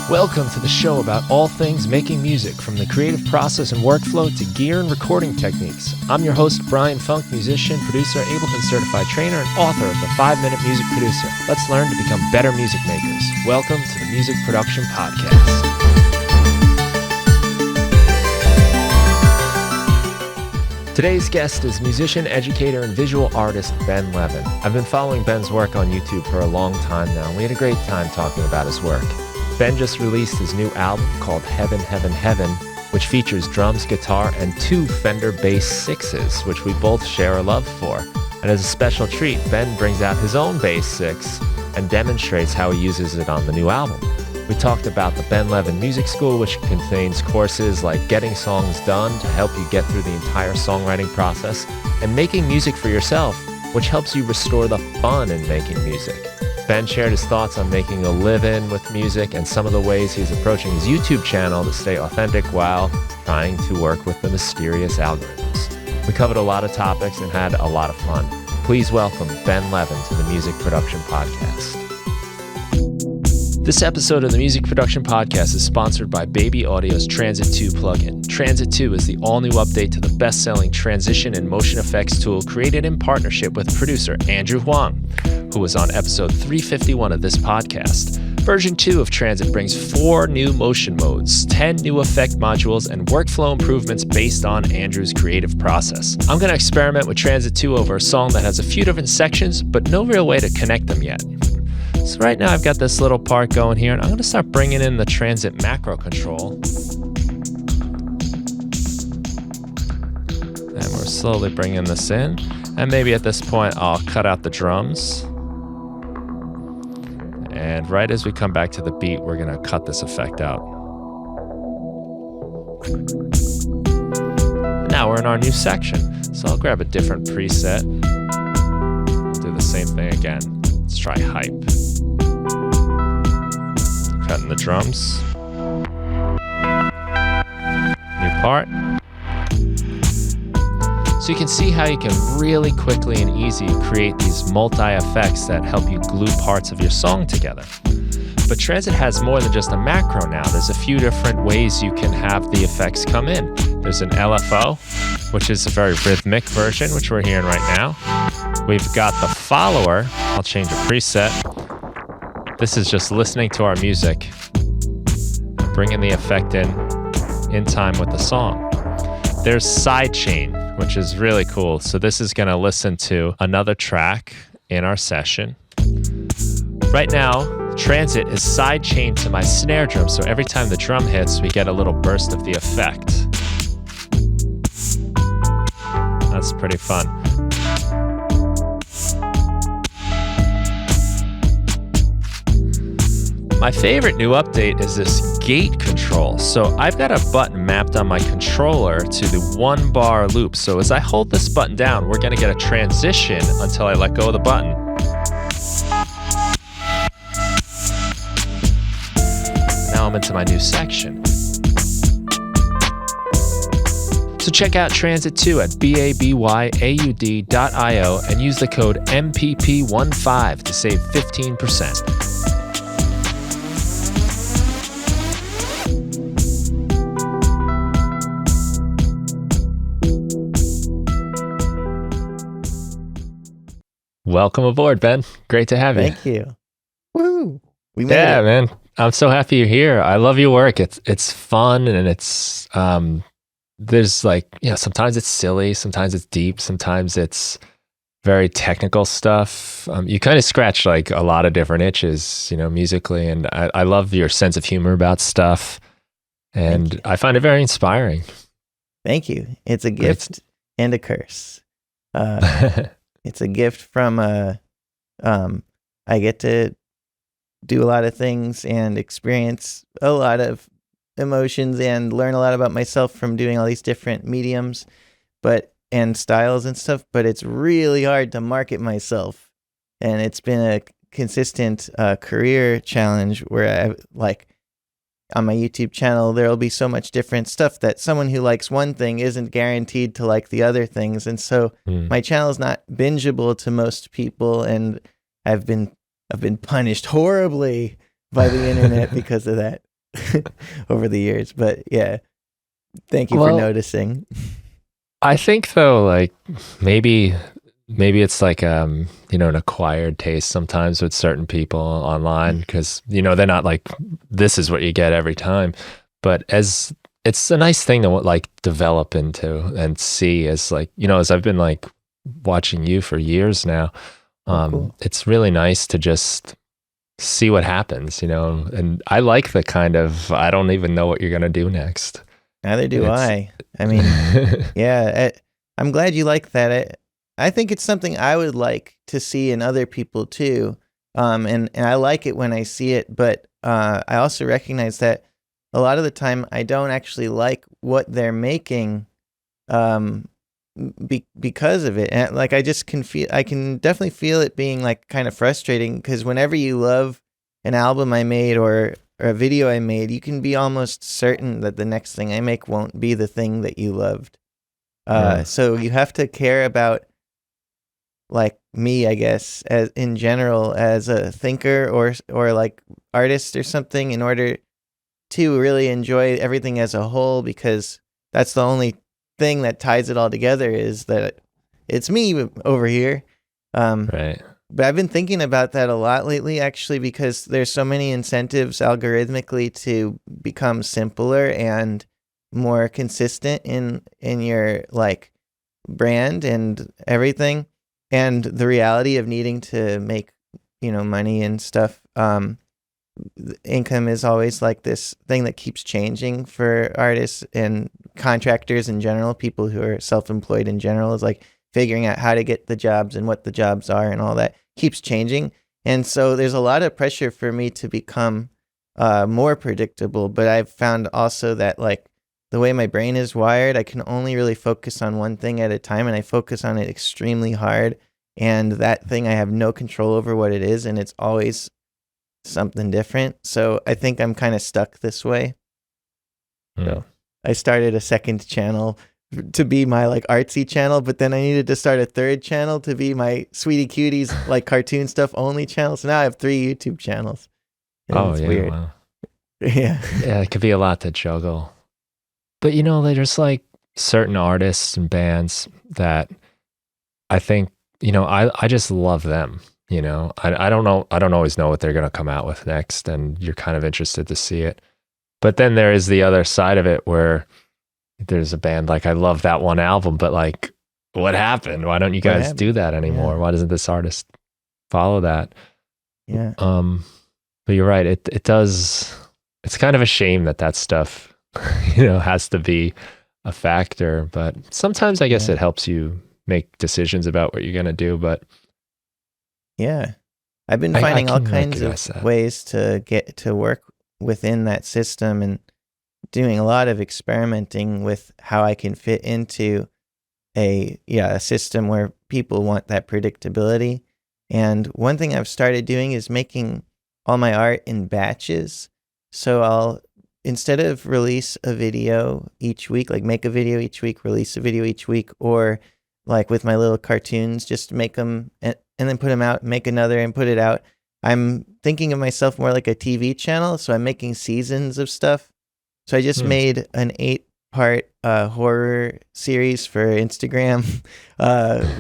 Welcome to the show about all things making music, from the creative process and workflow to gear and recording techniques. I'm your host, Brian Funk, musician, producer, Ableton certified trainer, and author of the 5-Minute Music Producer. Let's learn to become better music makers. Welcome to the Music Production Podcast. Today's guest is musician, educator, and visual artist Ben Levin. I've been following Ben's work on YouTube for a long time now, and we had a great time talking about his work. Ben just released his new album called Heaven, Heaven, Heaven, which features drums, guitar, and 2 Fender Bass VIs, which we both share a love for. And as a special treat, Ben brings out his own Bass VI and demonstrates how he uses it on the new album. We talked about the Ben Levin Music School, which contains courses like getting songs done to help you get through the entire songwriting process, and making music for yourself, which helps you restore the fun in making music. Ben shared his thoughts on making a living with music and some of the ways he's approaching his YouTube channel to stay authentic while trying to work with the mysterious algorithms. We covered a lot of topics and had a lot of fun. Please welcome Ben Levin to the Music Production Podcast. This episode of the Music Production Podcast is sponsored by Baby Audio's Transit 2 plugin. Transit 2 is the all-new update to the best-selling transition and motion effects tool created in partnership with producer Andrew Huang, who was on episode 351 of this podcast. Version 2 of Transit brings 4 new motion modes, 10 new effect modules, and workflow improvements based on Andrew's creative process. I'm going to experiment with Transit 2 over a song that has a few different sections, but no real way to connect them yet. So right now I've got this little part going here, and I'm going to start bringing in the Transit macro control. And we're slowly bringing this in. And maybe at this point I'll cut out the drums. And right as we come back to the beat, we're going to cut this effect out. Now we're in our new section. So I'll grab a different preset. I'll do the same thing again. Let's try hype. Cutting the drums. New part. So you can see how you can really quickly and easy create these multi-effects that help you glue parts of your song together. But Transit has more than just a macro now. There's a few different ways you can have the effects come in. There's an LFO, which is a very rhythmic version, which we're hearing right now. We've got the follower. I'll change a preset. This is just listening to our music, bringing the effect in time with the song. There's sidechain, which is really cool. So this is going to listen to another track in our session. Right now, Transit is sidechained to my snare drum, so every time the drum hits, we get a little burst of the effect. That's pretty fun. My favorite new update is this gate control. So I've got a button mapped on my controller to the 1-bar loop. So as I hold this button down, we're going to get a transition until I let go of the button. Now I'm into my new section. So check out Transit 2 at babyAUD.io and use the code MPP15 to save 15%. Welcome aboard, Ben. Great to have you. Thank you. Woo! We made it. Man. I'm so happy you're here. I love your work. It's fun, and it's there's like, sometimes it's silly, sometimes it's deep, sometimes it's very technical stuff. You kind of scratch like a lot of different itches, musically, and I love your sense of humor about stuff, and I find it very inspiring. Thank you. It's a gift and a curse. It's a gift from I get to do a lot of things and experience a lot of emotions and learn a lot about myself from doing all these different mediums and styles and stuff, but it's really hard to market myself. And it's been a consistent career challenge where on my YouTube channel, there'll be so much different stuff that someone who likes one thing isn't guaranteed to like the other things. And so my channel is not bingeable to most people. And I've been punished horribly by the internet because of that. over the years. But yeah, thank you for Well, noticing. I think though, like maybe it's like an acquired taste sometimes with certain people online because they're not like this is what you get every time, but as it's a nice thing to like develop into and see as like as I've been like watching you for years now. Oh, cool. It's really nice to just see what happens, and I like the kind of I don't even know what you're gonna do next. Neither do It's I. I mean, yeah, I'm glad you like that. I think it's something I would like to see in other people too. And I like it when I see it, but I also recognize that a lot of the time I don't actually like what they're making um, because of it. And like I can definitely feel it being like kind of frustrating because whenever you love an album I made or a video I made, you can be almost certain that the next thing I make won't be the thing that you loved. So you have to care about like me, I guess, as in general as a thinker or like artist or something in order to really enjoy everything as a whole because that's the only thing that ties it all together is that it's me over here. right. But I've been thinking about that a lot lately, actually, because there's so many incentives algorithmically to become simpler and more consistent in your like brand and everything, and the reality of needing to make money and stuff. Income is always like this thing that keeps changing for artists and contractors in general. People who are self-employed in general is like figuring out how to get the jobs and what the jobs are and all that keeps changing. And so there's a lot of pressure for me to become more predictable. But I've found also that like the way my brain is wired, I can only really focus on one thing at a time, and I focus on it extremely hard. And that thing, I have no control over what it is, and it's always something different. So I think I'm kind of stuck this way. So I started a second channel to be my like artsy channel, but then I needed to start a third channel to be my Sweetie Cuties like cartoon stuff only channel. So now I have 3 YouTube channels. And it's weird. Wow. Yeah. Yeah, it could be a lot to juggle. But there's like certain artists and bands that I think, I just love them. I don't know. I don't always know what they're going to come out with next, and you're kind of interested to see it. But then there is the other side of it where there's a band like I love that one album, but like, what happened? Why don't you guys do that anymore? Yeah. Why doesn't this artist follow that? Yeah. But you're right. It does. It's kind of a shame that stuff, has to be a factor. But sometimes I guess it helps you make decisions about what you're going to do. But yeah, I've been finding all kinds of ways to get to work within that system and doing a lot of experimenting with how I can fit into a system where people want that predictability. And one thing I've started doing is making all my art in batches. So I'll, instead of release a video each week, like make a video each week, release a video each week, or like with my little cartoons, just make them and then put them out, make another and put it out. I'm thinking of myself more like a TV channel. So I'm making seasons of stuff. So I just made an 8-part horror series for Instagram,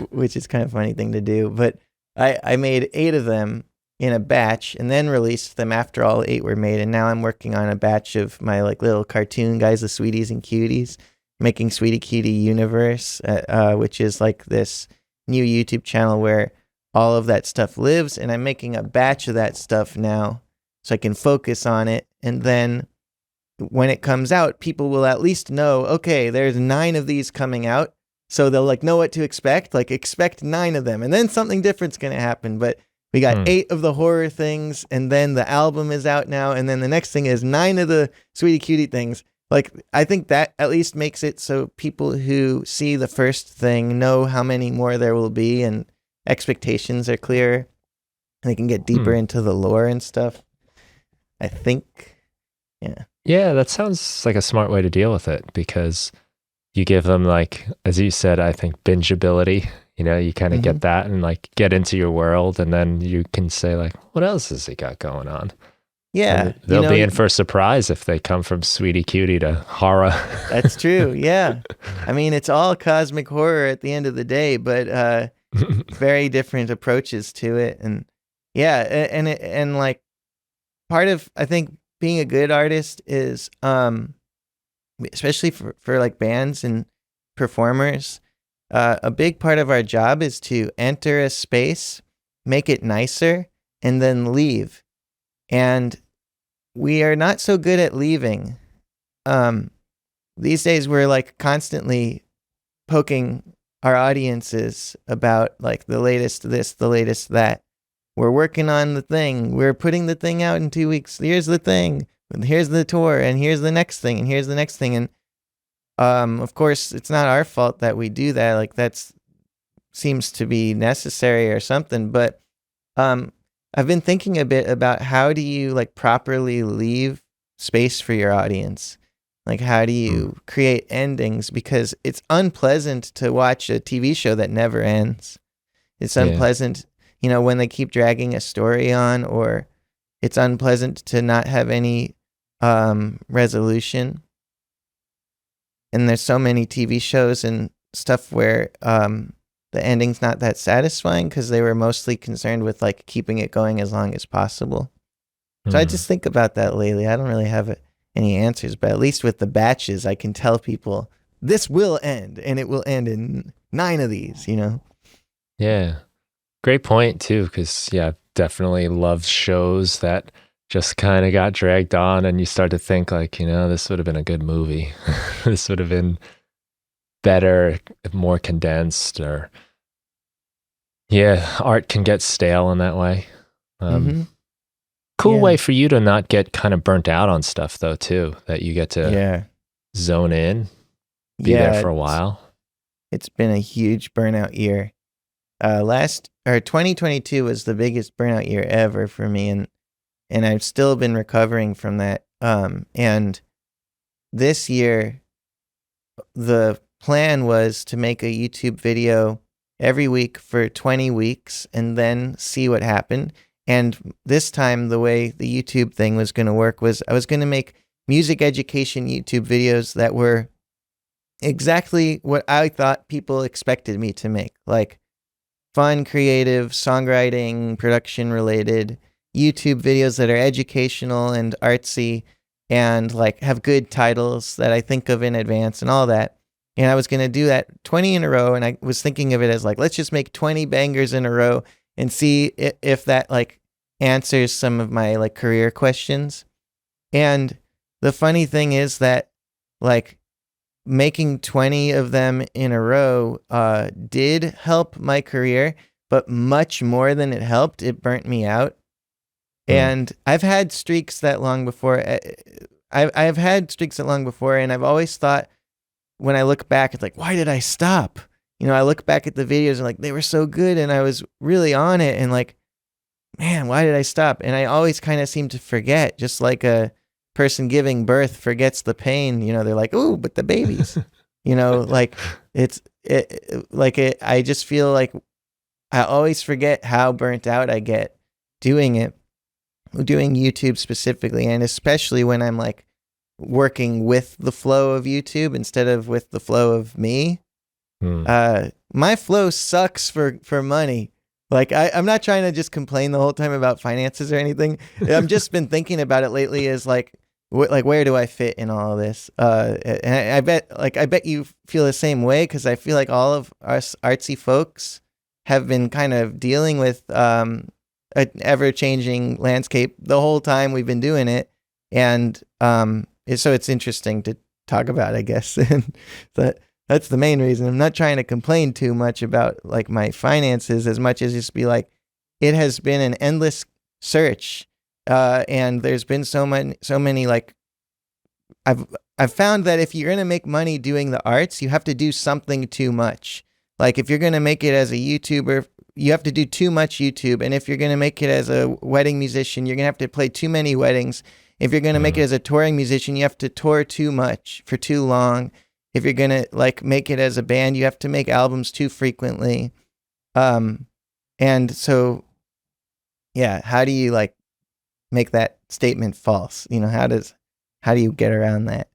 which is kind of a funny thing to do. But I made 8 of them in a batch and then released them after all 8 were made. And now I'm working on a batch of my like little cartoon guys, the Sweeties and Cuties, making Sweetie Cutie Universe, which is like this new YouTube channel where all of that stuff lives. And I'm making a batch of that stuff now so I can focus on it. And then when it comes out, people will at least know, okay, there's 9 of these coming out. So they'll like know what to expect, like expect 9 of them. And then something different's going to happen. But we got 8 of the horror things, and then the album is out now. And then the next thing is 9 of the Sweetie Cutie things. Like, I think that at least makes it so people who see the first thing know how many more there will be, and expectations are clear. And they can get deeper into the lore and stuff. I think, yeah. Yeah, that sounds like a smart way to deal with it, because you give them, like, as you said, I think bingeability. You kind of get that and like get into your world, and then you can say like, what else has he got going on? Yeah. They'll be in for a surprise if they come from Sweetie Cutie to horror. That's true. Yeah. I mean, it's all cosmic horror at the end of the day, but very different approaches to it. And yeah, and like part of, I think, being a good artist is, especially for like bands and performers, a big part of our job is to enter a space, make it nicer, and then leave. And we are not so good at leaving. These days we're like constantly poking our audiences about like the latest this, the latest that. We're working on the thing. We're putting the thing out in 2 weeks. Here's the thing. Here's the tour, and here's the next thing, and here's the next thing. And of course, it's not our fault that we do that. Like that's seems to be necessary or something. But I've been thinking a bit about how do you like properly leave space for your audience? Like how do you create endings? Because it's unpleasant to watch a TV show that never ends. It's unpleasant, when they keep dragging a story on, or it's unpleasant to not have any resolution. And there's so many TV shows and stuff where the ending's not that satisfying because they were mostly concerned with like keeping it going as long as possible. So I just think about that lately. I don't really have any answers, but at least with the batches, I can tell people this will end, and it will end in 9 of these, Yeah. Great point too, because I've definitely loved shows that just kind of got dragged on, and you start to think like, this would have been a good movie. This would have been better, more condensed, or art can get stale in that way. Cool way for you to not get kind of burnt out on stuff though too, that you get to zone in, be there for a while. It's been a huge burnout year. 2022 was the biggest burnout year ever for me, and I've still been recovering from that. And this year, the plan was to make a YouTube video every week for 20 weeks and then see what happened. And this time, the way the YouTube thing was going to work was I was going to make music education YouTube videos that were exactly what I thought people expected me to make, like fun, creative, songwriting, production related YouTube videos that are educational and artsy and like have good titles that I think of in advance and all that. And I was going to do that 20 in a row. And I was thinking of it as like, let's just make 20 bangers in a row and see if that like answers some of my like career questions. And the funny thing is that like making 20 of them in a row did help my career, but much more than it helped, it burnt me out. And I've had streaks that long before. I've had streaks that long before, and I've always thought when I look back, it's like, why did I stop? I look back at the videos and like, they were so good and I was really on it, and like, man, why did I stop? And I always kind of seem to forget, just like a person giving birth forgets the pain. They're like, ooh, but the babies, like I just feel like I always forget how burnt out I get doing YouTube specifically, and especially when I'm like working with the flow of YouTube instead of with the flow of me. My flow sucks for money. Like I'm not trying to just complain the whole time about finances or anything. I've just been thinking about it lately as like where do I fit in all of this? And I bet you feel the same way, because I feel like all of us artsy folks have been kind of dealing with an ever-changing landscape the whole time we've been doing it, and so it's interesting to talk about, I guess. And that's the main reason. I'm not trying to complain too much about like my finances as much as just be like, it has been an endless search, and there's been so many like I've found that if you're gonna make money doing the arts, you have to do something too much. Like if you're gonna make it as a YouTuber, you have to do too much YouTube. And if you're going to make it as a wedding musician, you're going to have to play too many weddings. If you're going to make it as a touring musician, you have to tour too much for too long. If you're going to like make it as a band, you have to make albums too frequently. And so, how do you like make that statement false? How do you get around that?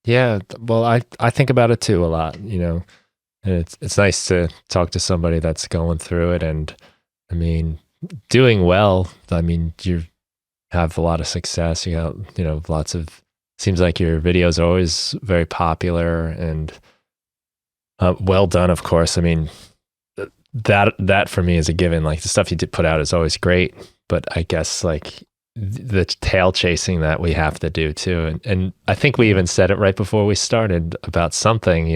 Yeah, well, I think about it too a lot, and it's nice to talk to somebody that's going through it, and I mean, doing well. I mean, you have a lot of success. You got, lots of, seems like your videos are always very popular and well done, of course. I mean, that for me is a given. Like the stuff you did put out is always great, but I guess like the tail chasing that we have to do too. And I think we even said it right before we started about something,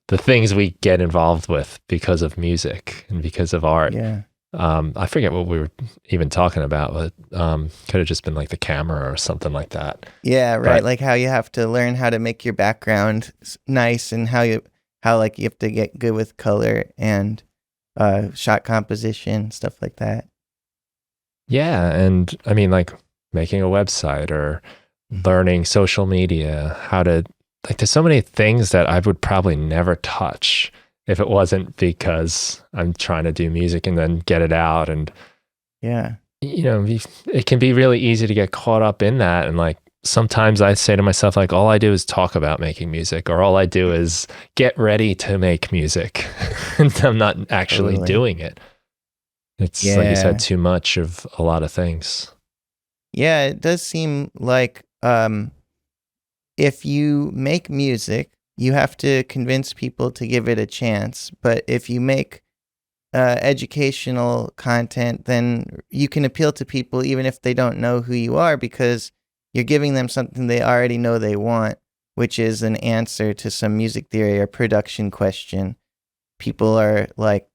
the things we get involved with because of music and because of art. Yeah. I forget what we were even talking about, but could have just been like the camera or something like that. Yeah, right. Like how you have to learn how to make your background nice, and how you have to get good with color and shot composition, stuff like that. Yeah, and I mean, like making a website or learning social media, how to, like, there's so many things that I would probably never touch if it wasn't because I'm trying to do music and then get it out. And yeah, it can be really easy to get caught up in that. And like, sometimes I say to myself, like, all I do is talk about making music, or all I do is get ready to make music. And I'm not actually doing it. It's like you said, too much of a lot of things. Yeah, it does seem like if you make music, you have to convince people to give it a chance. But if you make educational content, then you can appeal to people even if they don't know who you are, because you're giving them something they already know they want, which is an answer to some music theory or production question. People are like,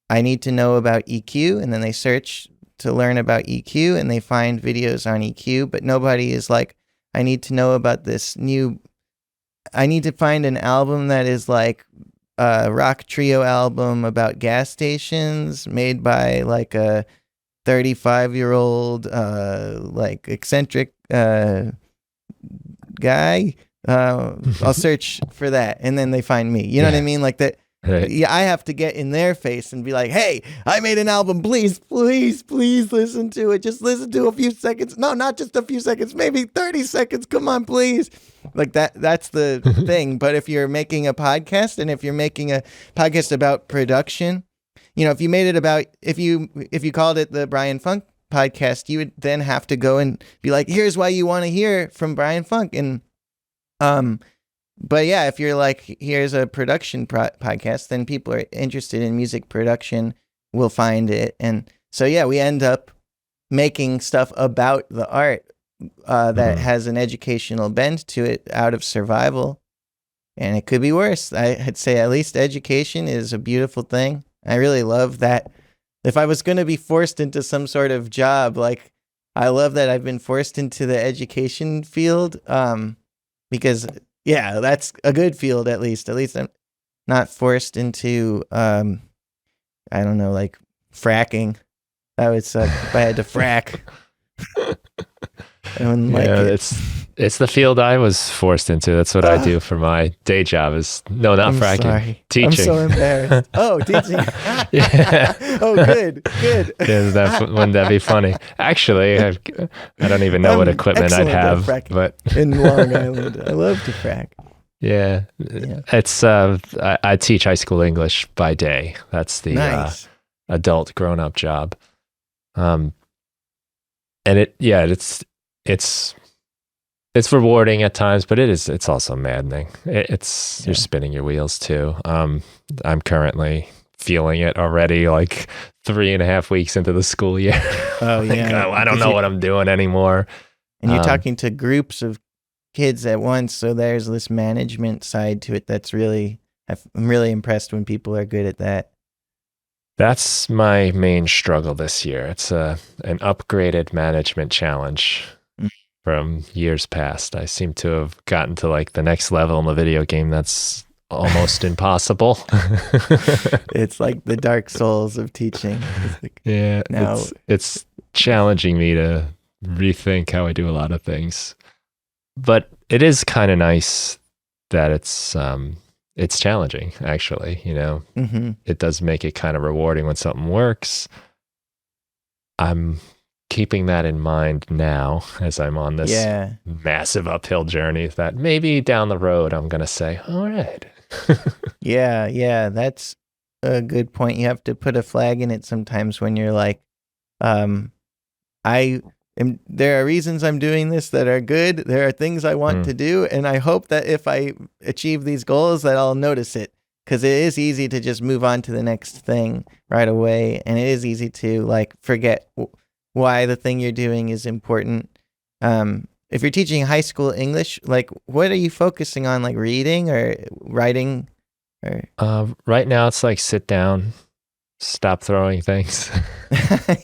I need to know about EQ, and then they search to learn about EQ, and they find videos on EQ, but nobody is like, I need to know about I need to find an album that is like a rock trio album about gas stations made by like a 35-year-old like eccentric guy. I'll search for that, and then they find me. You know what I mean? Like that. Right. Yeah, I have to get in their face and be like, hey, I made an album. Please, please, please listen to it. Just listen to a few seconds. No, not just a few seconds, maybe 30 seconds. Come on, please. Like that's the thing. But if you're making a podcast, and if you're making a podcast about production, if you made it about, if you called it the Brian Funk podcast, you would then have to go and be like, here's why you want to hear from Brian Funk. And, but yeah, if you're like, here's a production podcast, then people are interested in music production will find it. And so, yeah, we end up making stuff about the art that has an educational bent to it out of survival. And it could be worse. I'd say at least education is a beautiful thing. I really love that. If I was going to be forced into some sort of job, like, I love that I've been forced into the education field because... yeah, that's a good field, at least. At least I'm not forced into, I don't know, like fracking. That would suck if I had to frack. I wouldn't like it. It's the field I was forced into. That's what I do for my day job not I'm fracking. Sorry. Teaching. I'm so embarrassed. Oh, teaching. Yeah. Oh, good. Yeah, wouldn't that be funny? Actually, I don't even know what equipment I'd have. But in Long Island, I love to frack. Yeah. It's I teach high school English by day. That's the adult grown-up job. And it's rewarding at times, but it's also maddening. You're spinning your wheels too. I'm currently feeling it already, like 3.5 weeks into the school year. Oh yeah. I don't know what I'm doing anymore. And you're talking to groups of kids at once, so there's this management side to it that's I'm really impressed when people are good at that. That's my main struggle this year. It's an upgraded management challenge from years past. I seem to have gotten to like the next level in the video game that's almost impossible. It's like the Dark Souls of teaching. It's challenging me to rethink how I do a lot of things. But it is kind of nice that it's challenging, actually. It does make it kind of rewarding when something works. I'm keeping that in mind now as I'm on this massive uphill journey, that maybe down the road I'm going to say, all right. Yeah, that's a good point. You have to put a flag in it sometimes when you're like, there are reasons I'm doing this that are good. There are things I want to do, and I hope that if I achieve these goals that I'll notice it, because it is easy to just move on to the next thing right away, and it is easy to like forget why the thing you're doing is important. If you're teaching high school English, like what are you focusing on, like reading or writing? Or right now it's like sit down, stop throwing things.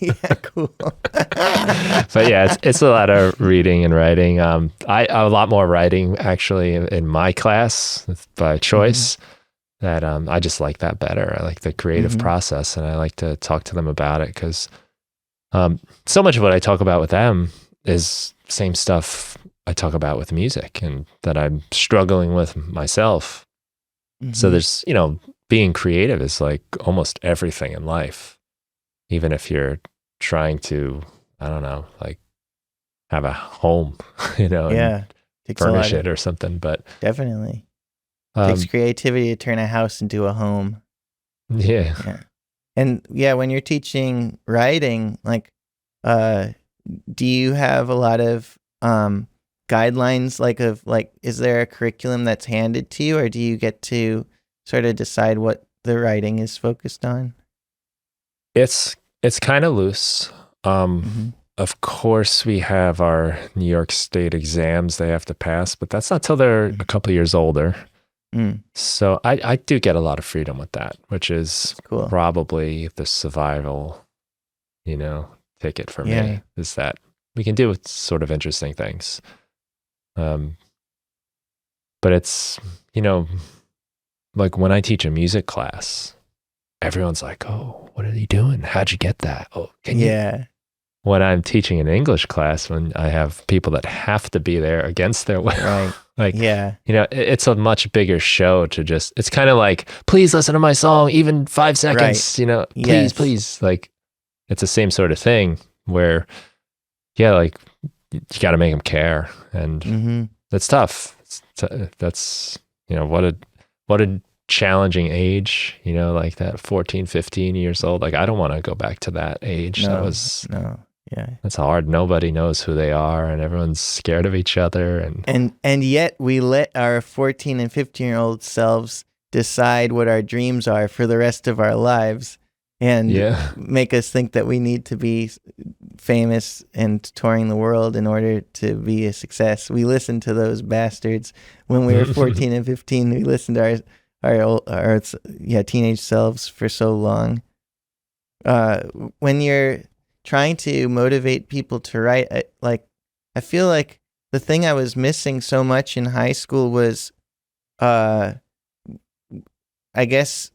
Yeah, cool. But yeah, it's a lot of reading and writing. I a lot more writing actually in my class by choice. That I just like that better. I like the creative process, and I like to talk to them about it, because so much of what I talk about with them is same stuff I talk about with music, and that I'm struggling with myself. So there's, being creative is like almost everything in life. Even if you're trying to, I don't know, like have a home, and furnish it or something. But definitely takes creativity to turn a house into a home. Yeah. And when you're teaching writing, like, do you have a lot of guidelines, is there a curriculum that's handed to you, or do you get to sort of decide what the writing is focused on? It's kind of loose. Of course, we have our New York State exams they have to pass, but that's not till they're a couple of years older. So I do get a lot of freedom with that, which is cool. Probably the survival, ticket for me, is that we can do sort of interesting things. But it's, like when I teach a music class, everyone's like, "Oh, what are you doing? How'd you get that? Oh, can you?" When I'm teaching an English class, when I have people that have to be there against their will, it's a much bigger show to just, it's kind of like, please listen to my song, even 5 seconds, please. Like, it's the same sort of thing where, like, you got to make them care. And that's tough. That's, what a challenging age, like that 14, 15 years old. Like, I don't want to go back to that age. That's hard. Nobody knows who they are, and everyone's scared of each other. And yet we let our 14 and 15-year-old selves decide what our dreams are for the rest of our lives, and make us think that we need to be famous and touring the world in order to be a success. We listened to those bastards when we were 14 and 15. We listened to our teenage selves for so long. When you're trying to motivate people to write, I feel like the thing I was missing so much in high school was, I guess,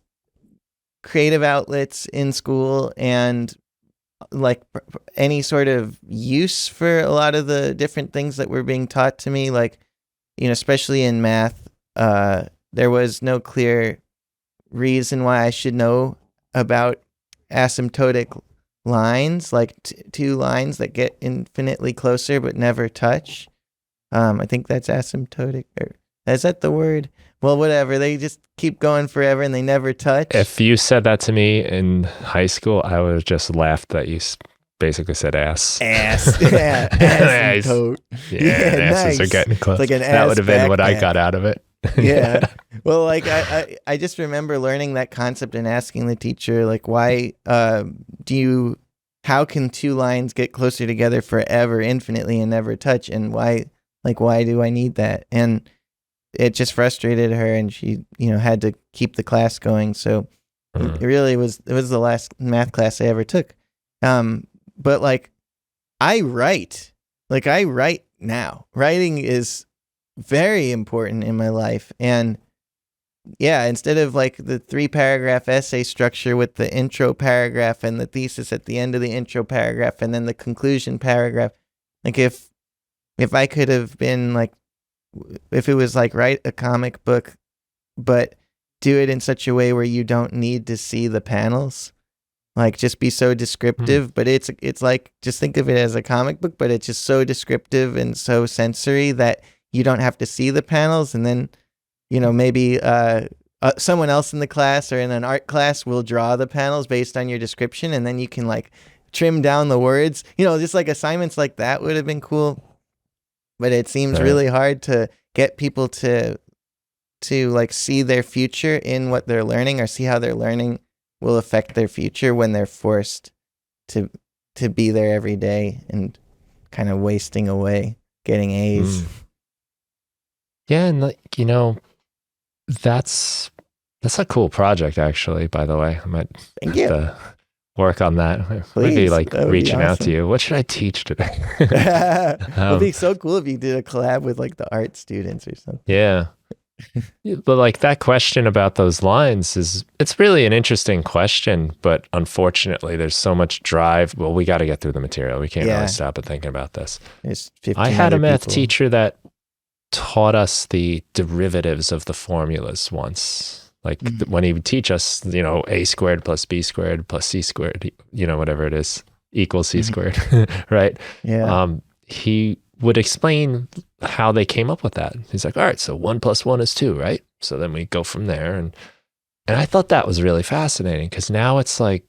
creative outlets in school, and like any sort of use for a lot of the different things that were being taught to me, like, especially in math, there was no clear reason why I should know about asymptotic lines, like two lines that get infinitely closer but never touch. I think that's asymptotic. Or is that the word? Well, whatever. They just keep going forever and they never touch. If you said that to me in high school, I would have just laughed that you basically said ass. Ass. Yeah. Asymptote. Asses are getting close. Like that would have been what I got out of it. Yeah. Well, like I just remember learning that concept and asking the teacher, like, why how can two lines get closer together forever, infinitely, and never touch? And why do I need that? And it just frustrated her, and she, had to keep the class going. So it was the last math class I ever took. But like, I write now. Writing is very important in my life. And instead of like the 3-paragraph essay structure with the intro paragraph and the thesis at the end of the intro paragraph and then the conclusion paragraph, like if I could have been like, if it was like write a comic book, but do it in such a way where you don't need to see the panels, like just be so descriptive, but it's like, just think of it as a comic book, but it's just so descriptive and so sensory that you don't have to see the panels. And then, you know, maybe someone else in the class or in an art class will draw the panels based on your description, and then you can like trim down the words, you know, just like assignments like that would have been cool. But it seems really hard to get people to like see their future in what they're learning, or see how their learning will affect their future when they're forced to be there every day and kind of wasting away getting A's. Yeah, and like, you know, that's a cool project, actually, by the way. I might have to work on that. Please, maybe like reaching out awesome. to you. What should I teach today? It would be so cool if you did a collab with like the art students or something. Yeah. But like that question about those lines it's really an interesting question, but unfortunately there's so much drive. Well, we got to get through the material. We can't really stop and thinking about this. I had a math teacher that taught us the derivatives of the formulas once. Like when he would teach us, you know, a squared plus b squared plus c squared, you know, whatever it is, equals c squared, right? Yeah. He would explain how they came up with that. He's like, all right, so 1 + 1 is 2, right? So then we go from there. And I thought that was really fascinating, because now it's like,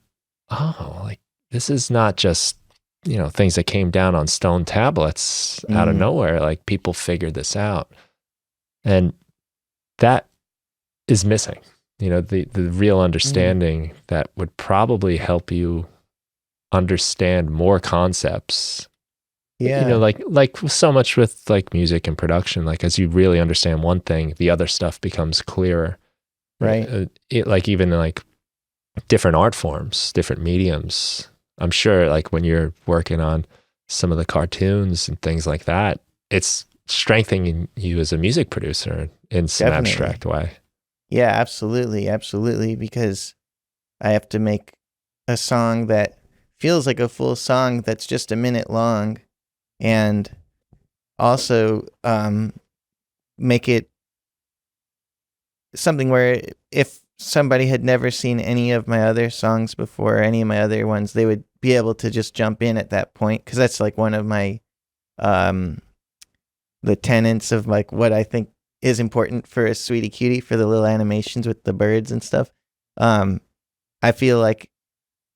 oh, like this is not just, you know, things that came down on stone tablets out of nowhere. Like people figured this out. And that is missing, you know, the real understanding that would probably help you understand more concepts. Yeah. You know, like so much with like music and production, like as you really understand one thing, the other stuff becomes clearer. Right. Like even like different art forms, different mediums. I'm sure like when you're working on some of the cartoons and things like that, it's strengthening you as a music producer in some abstract way. Yeah, absolutely. Absolutely. Because I have to make a song that feels like a full song that's just a minute long, and also make it something where if somebody had never seen any of my other songs before, or any of my other ones, they would be able to just jump in at that point, because that's like one of my the tenets of like what I think is important for a Sweetie Cutie, for the little animations with the birds and stuff. I feel like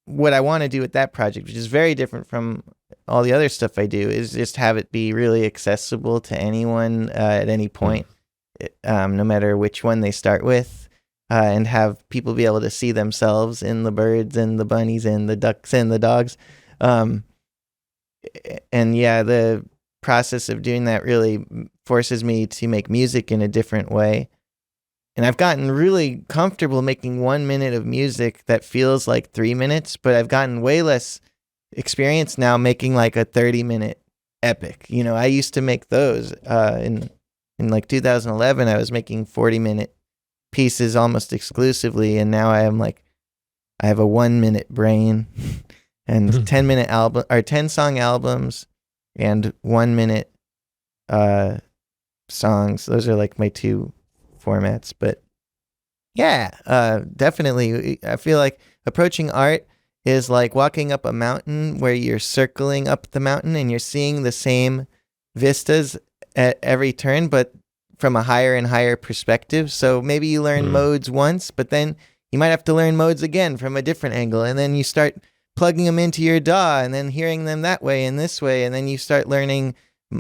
what I want to do with that project, which is very different from all the other stuff I do, is just have it be really accessible to anyone at any point, no matter which one they start with, and have people be able to see themselves in the birds and the bunnies and the ducks and the dogs. And yeah, the process of doing that really forces me to make music in a different way. And I've gotten really comfortable making 1 minute of music that feels like 3 minutes, but I've gotten way less experience now making like a 30-minute epic. You know, I used to make those in like 2011. I was making 40-minute pieces almost exclusively, and now I have a 1 minute brain and 10-minute album or 10-song albums and 1 minute songs. Those are like my two formats. But yeah, definitely. I feel like approaching art is like walking up a mountain where you're circling up the mountain and you're seeing the same vistas at every turn, but from a higher and higher perspective. So maybe you learn modes once, but then you might have to learn modes again from a different angle. And then you start plugging them into your DAW and then hearing them that way and this way. And then you start learning,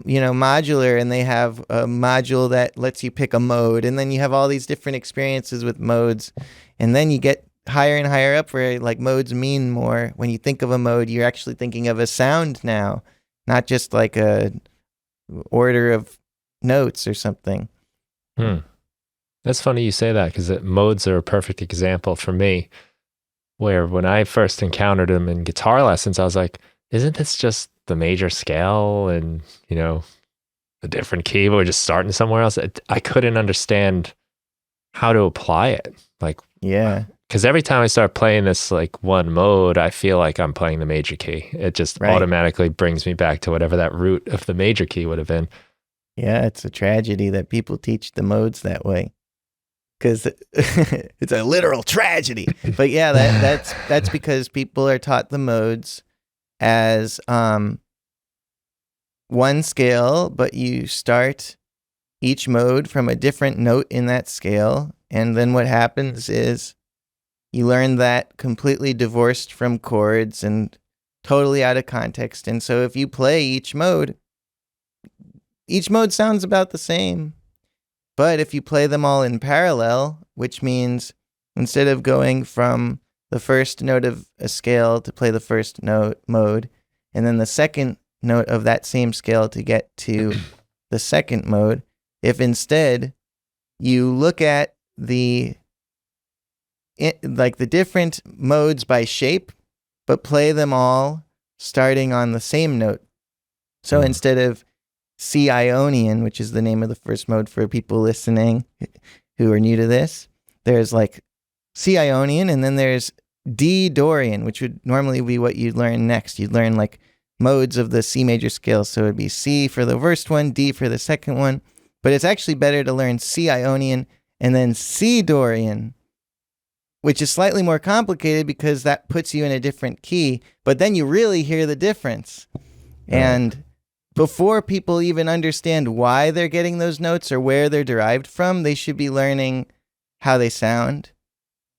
you know, modular, and they have a module that lets you pick a mode. And then you have all these different experiences with modes. And then you get higher and higher up where like modes mean more. When you think of a mode, you're actually thinking of a sound now, not just like a order of notes or something. That's funny you say that, because modes are a perfect example for me, where when I first encountered them in guitar lessons, I was like, isn't this just the major scale and, you know, a different key, but we're just starting somewhere else? I couldn't understand how to apply it. Like, yeah, because every time I start playing this like one mode, I feel like I'm playing the major key. It just automatically brings me back to whatever that root of the major key would have been. Yeah, it's a tragedy that people teach the modes that way. because it's a literal tragedy. But yeah, that's because people are taught the modes as one scale, but you start each mode from a different note in that scale. And then what happens is you learn that completely divorced from chords and totally out of context. And so if you play each mode sounds about the same. But if you play them all in parallel, which means instead of going from the first note of a scale to play the first note mode, and then the second note of that same scale to get to the second mode, if instead you look at the different modes by shape, but play them all starting on the same note. So instead of C Ionian, which is the name of the first mode for people listening who are new to this, there's like C Ionian, and then there's D Dorian, which would normally be what you'd learn next. You'd learn like modes of the C major scale. So it'd be C for the first one, D for the second one. But it's actually better to learn C Ionian and then C Dorian, which is slightly more complicated because that puts you in a different key. But then you really hear the difference. And before people even understand why they're getting those notes or where they're derived from, they should be learning how they sound.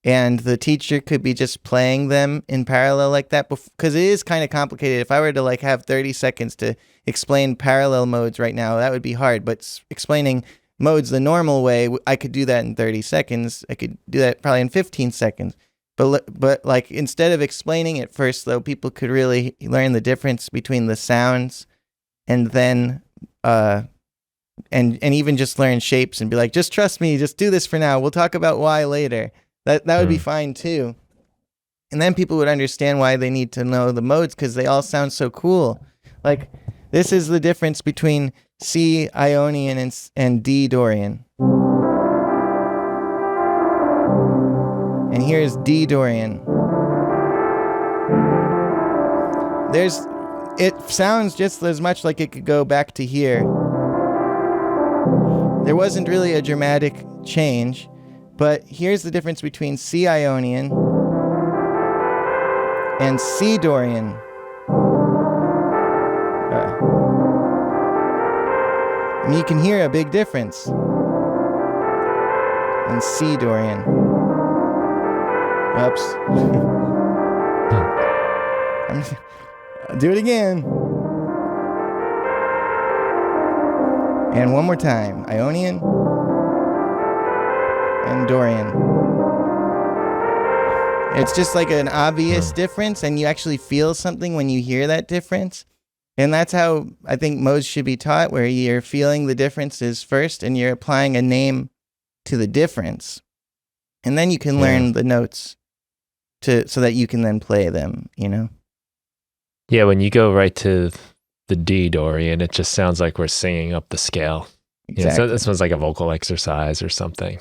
And the teacher could be just playing them in parallel like that, because it is kind of complicated. If I were to like have 30 seconds to explain parallel modes right now, that would be hard. But explaining modes the normal way, I could do that in 30 seconds. I could do that probably in 15 seconds. But like instead of explaining it first, though, people could really learn the difference between the sounds, and then and even just learn shapes and be like, just trust me, just do this for now. We'll talk about why later. That would be fine too. And then people would understand why they need to know the modes, because they all sound so cool. Like this is the difference between C Ionian and D Dorian. And here's D Dorian. It sounds just as much like it could go back to here. There wasn't really a dramatic change, but here's the difference between C Ionian and C Dorian. And you can hear a big difference in C Dorian. Oops. I'll do it again. And one more time. Ionian and Dorian. It's just like an obvious difference, and you actually feel something when you hear that difference. And that's how I think modes should be taught, where you're feeling the differences first and you're applying a name to the difference. And then you can learn the notes so that you can then play them, you know? Yeah, when you go right to the D Dorian, it just sounds like we're singing up the scale. Exactly. So this one's like a vocal exercise or something.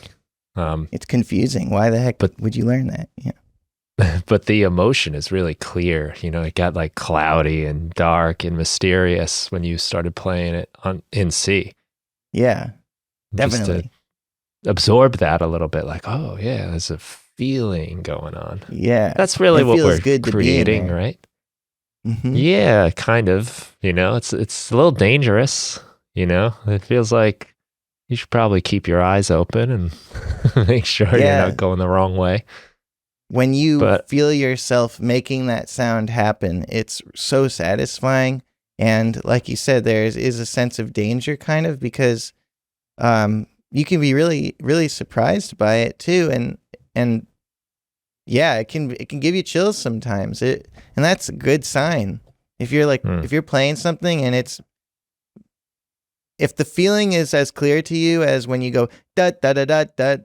It's confusing. Why the heck would you learn that? Yeah. But the emotion is really clear. You know, it got like cloudy and dark and mysterious when you started playing it in C. Yeah, definitely. Just to absorb that a little bit, like, oh yeah, there's a feeling going on. Yeah. That's really what we're creating, right? Mm-hmm. Yeah, kind of. You know, it's a little dangerous. You know, it feels like you should probably keep your eyes open and make sure you're not going the wrong way. When you feel yourself making that sound happen, it's so satisfying. And like you said, there is a sense of danger kind of, because you can be really, really surprised by it too. And yeah, it can give you chills sometimes. And that's a good sign. If you're like, if you're playing something and if the feeling is as clear to you as when you go da da da da da,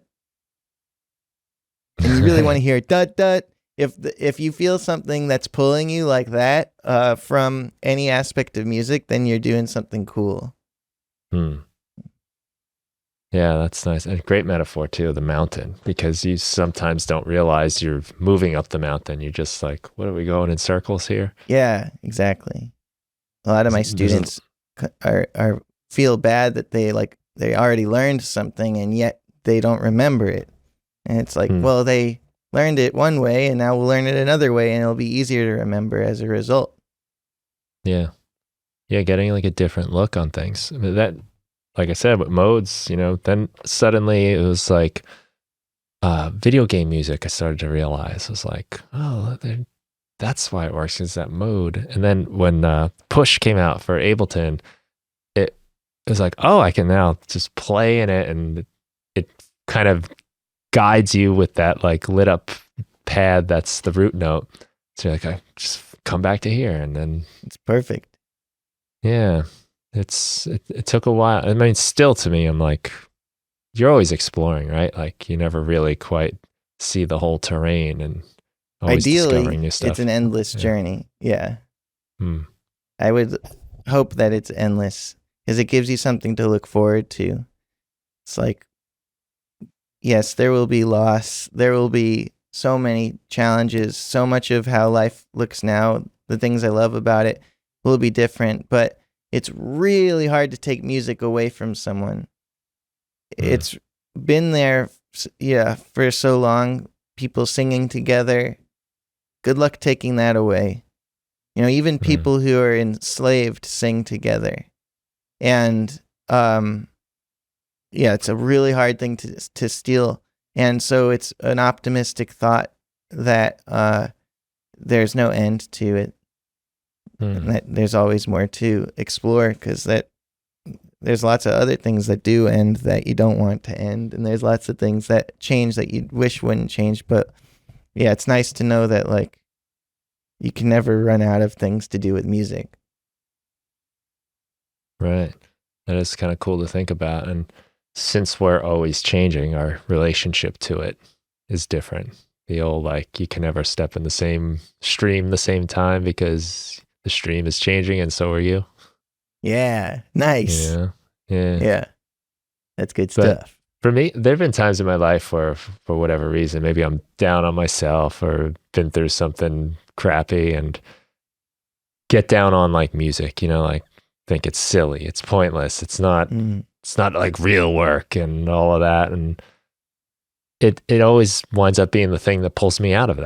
and you really want to hear dut dut, if you feel something that's pulling you like that from any aspect of music, then you're doing something cool. Yeah, that's nice. And great metaphor too, the mountain, because you sometimes don't realize you're moving up the mountain. You're just like, what are we going in circles here? Yeah, exactly. A lot of my students feel bad that they already learned something, and yet they don't remember it. And it's like, Hmm. well, they learned it one way and now we'll learn it another way and it'll be easier to remember as a result. Yeah. Yeah, getting like a different look on things. I mean, that, like I said, with modes, then suddenly it was like video game music. I started to realize it was like, oh, that's why it works, is that mode. And then when Push came out for Ableton, it was like, oh, I can now just play in it, and it kind of guides you with that like lit up pad that's the root note. So you're like, I just come back to here, and then It's perfect. yeah, it took a while. I mean, still to me, I'm like, you're always exploring, right? Like you never really quite see the whole terrain, and always discovering Ideally, new stuff. it's an endless Yeah. journey. Yeah. Hmm. I would hope that it's endless because it gives you something to look forward to. It's like, yes, there will be loss. There will be so many challenges. So much of how life looks now, the things I love about it, will be different. But it's really hard to take music away from someone. It's been there, yeah, for so long. People singing together. Good luck taking that away. Even people who are enslaved sing together. And yeah, it's a really hard thing to steal. And so it's an optimistic thought that there's no end to it. And that there's always more to explore, because there's lots of other things that do end that you don't want to end, and there's lots of things that change that you wish wouldn't change. But yeah, it's nice to know that like you can never run out of things to do with music. Right. That is kind of cool to think about. And since we're always changing, our relationship to it is different. The old, like, you can never step in the same stream the same time because the stream is changing and so are you. Yeah, nice. Yeah. Yeah. Yeah, that's good But stuff. for me, there have been times in my life where, for whatever reason, maybe I'm down on myself or been through something crappy and get down on like music, like think it's silly, it's pointless, it's not like real work and all of that. And it always winds up being the thing that pulls me out of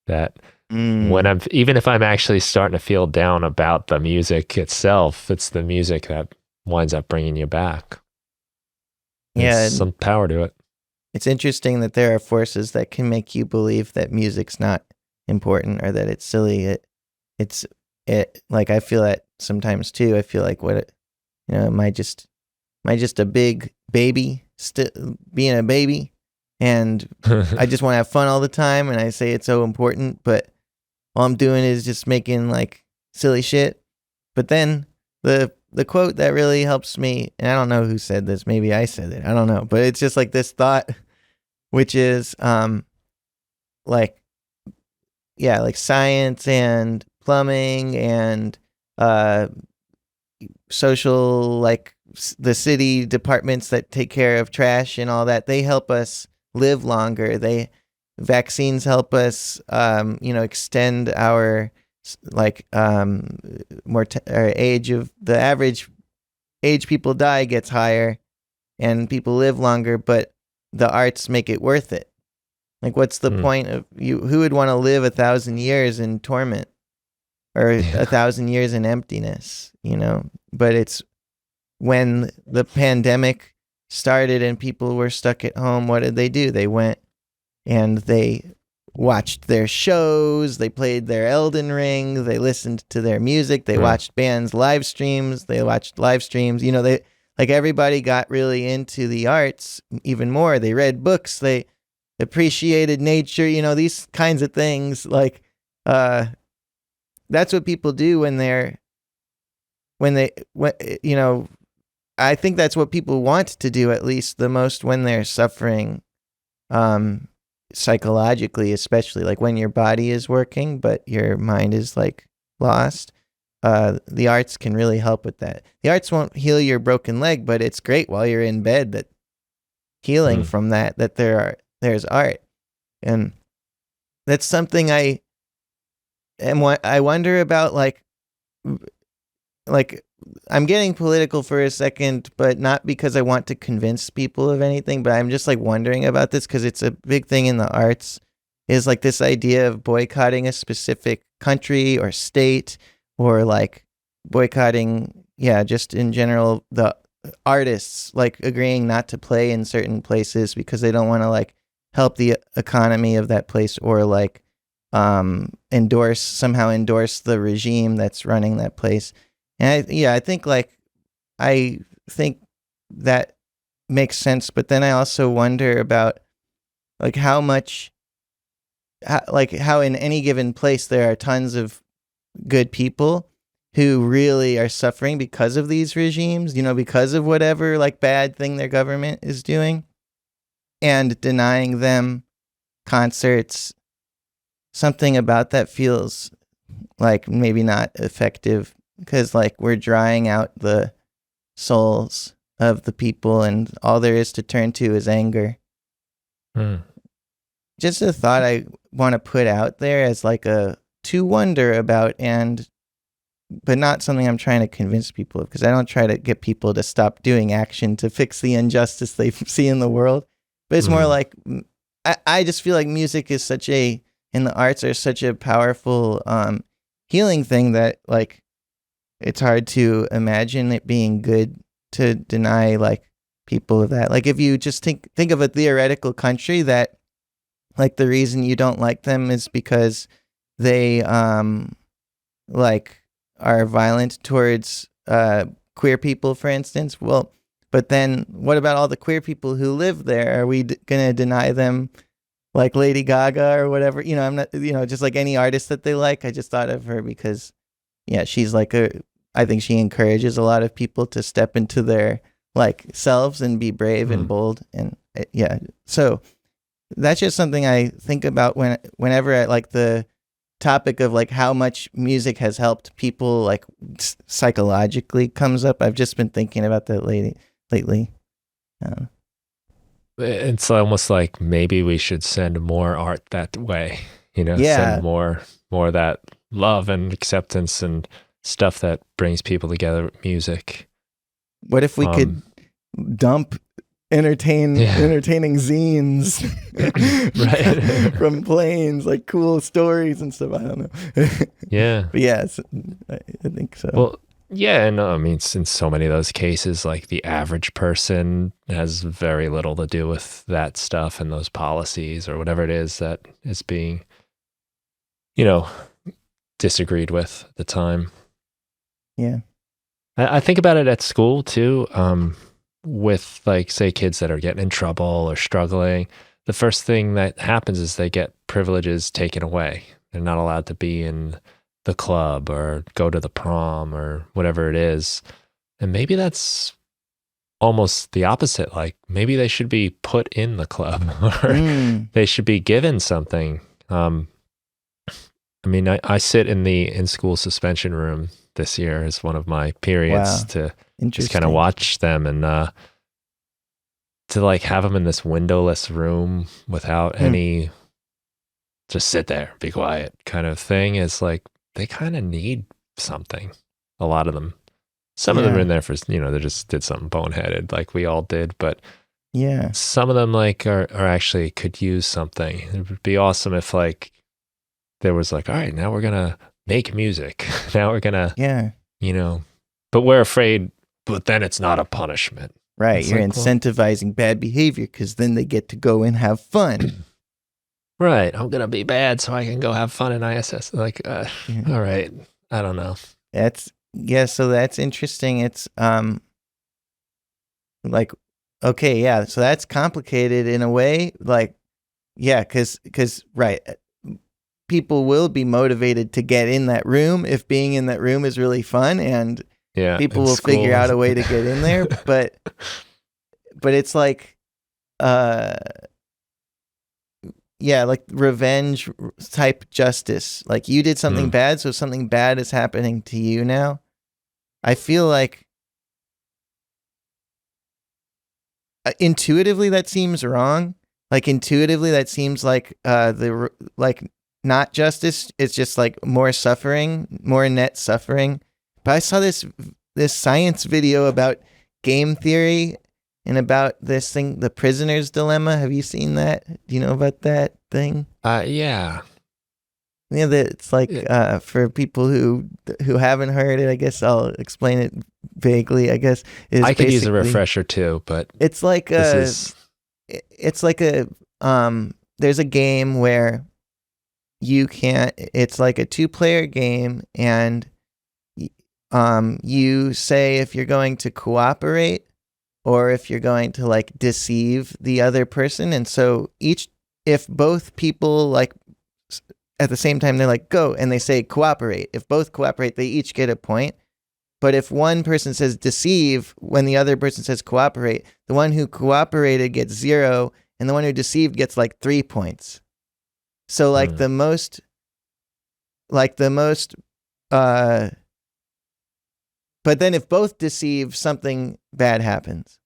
that when even if I'm actually starting to feel down about the music itself, it's the music that winds up bringing you back. Yeah, There's some power to it. it's interesting that there are forces that can make you believe that music's not important or that it's silly. It's like I feel that sometimes too. I feel like am I just a big baby being a baby, and I just want to have fun all the time, and I say it's so important, but all I'm doing is just making like silly shit. But then the quote that really helps me, and I don't know who said this, maybe I said it, I don't know, but it's just like this thought, which is like, yeah, like science and plumbing and social, like the city departments that take care of trash and all that, they help us live longer. Vaccines help us extend our like our age of the average age people die gets higher and people live longer, but the arts make it worth it. Like, what's the point of you? Who would want to live 1,000 years in torment or 1,000 years in emptiness? But it's when the pandemic started and people were stuck at home. What did they do? They went and they watched their shows. They played their Elden Ring. They listened to their music. They watched bands live streams. They watched live streams. They like everybody got really into the arts even more. They read books. They appreciated nature. These kinds of things. Like that's what people do when I think that's what people want to do, at least the most, when they're suffering psychologically, especially like when your body is working but your mind is like lost. The arts can really help with that. The arts won't heal your broken leg, but it's great while you're in bed that healing from that there's art. And that's something I wonder about, like I'm getting political for a second, but not because I want to convince people of anything, but I'm just like wondering about this because it's a big thing in the arts, is like this idea of boycotting a specific country or state, or like boycotting, just in general, the artists, like agreeing not to play in certain places because they don't want to like help the economy of that place, or like endorse the regime that's running that place. And I think that makes sense, but then I also wonder about like how in any given place there are tons of good people who really are suffering because of these regimes, because of whatever like bad thing their government is doing, and denying them concerts. Something about that feels like maybe not effective, because like we're drying out the souls of the people and all there is to turn to is anger. Just a thought I want to put out there as like to wonder about, but not something I'm trying to convince people of, because I don't try to get people to stop doing action to fix the injustice they see in the world. But it's more like, I just feel like music is and the arts are such a powerful healing thing that like it's hard to imagine it being good to deny like people of that. Like if you just think of a theoretical country that like the reason you don't like them is because they like are violent towards queer people, for instance. Well, but then what about all the queer people who live there? Are we going to deny them like Lady Gaga or whatever? I'm not, just like any artist that they like. I just thought of her because, she's like I think she encourages a lot of people to step into their like selves and be brave and bold. And so that's just something I think about whenever I like the topic of like how much music has helped people like psychologically comes up. I've just been thinking about that lately. It's almost like maybe we should send more art that way, send more of that love and acceptance and stuff that brings people together with music. What if we could dump entertaining zines right from planes, like cool stories and stuff? I don't know. But yes, I think so. Well, yeah, and I mean, in so many of those cases, like the average person has very little to do with that stuff and those policies or whatever it is that is being, disagreed with at the time. Yeah. I think about it at school too, with like, say, kids that are getting in trouble or struggling. The first thing that happens is they get privileges taken away. They're not allowed to be in the club or go to the prom or whatever it is. And maybe that's almost the opposite. Like maybe they should be put in the club or they should be given something. I mean, I sit in the in-school suspension room this year as one of my periods to just kind of watch them and to like have them in this windowless room without any, just sit there, be quiet kind of thing. Is like, they kind of need something. A lot of them. Some of them are in there for, they just did something boneheaded like we all did. But some of them like are actually could use something. It would be awesome if like there was like, all right, now we're going to make music. Now we're going to, but we're afraid, but then it's not a punishment. Right. It's You're like, incentivizing bad behavior because then they get to go and have fun. Right. I'm going to be bad so I can go have fun in ISS. Like, all right. I don't know. So that's interesting. It's like, okay, so that's complicated in a way. Like, because right, people will be motivated to get in that room if being in that room is really fun, and people will figure out a way to get in there. But it's like, like revenge type justice. Like you did something bad, so something bad is happening to you now. I feel like intuitively that seems wrong. Like intuitively that seems like not justice. It's just like more suffering, more net suffering. But I saw this this science video about game theory and about this thing, the prisoner's dilemma. Have you seen that? Do you know about that thing? Yeah. Yeah, it's like for people who haven't heard it, I guess I'll explain it vaguely. I guess I could use a refresher too, but it's like there's a game where you can't. It's like a 2-player game, and you say if you're going to cooperate or if you're going to like deceive the other person, and so if both people like at the same time they're like go and they say cooperate. If both cooperate, they each get a point. But if one person says deceive when the other person says cooperate, the one who cooperated gets 0 and the one who deceived gets like 3 points. So like the most but then if both deceive, something bad happens.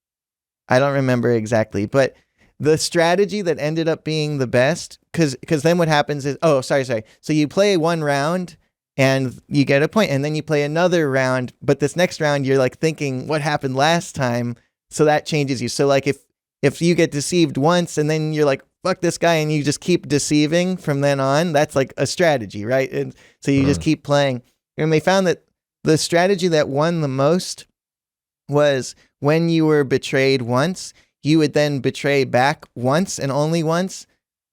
I don't remember exactly, but the strategy that ended up being the best, because then what happens is, sorry. So you play one round and you get a point, and then you play another round, but this next round you're like thinking what happened last time, so that changes you. So like if you get deceived once and then you're like, fuck this guy, and you just keep deceiving from then on, that's like a strategy, right? And so you just keep playing. And they found that the strategy that won the most was when you were betrayed once, you would then betray back once and only once.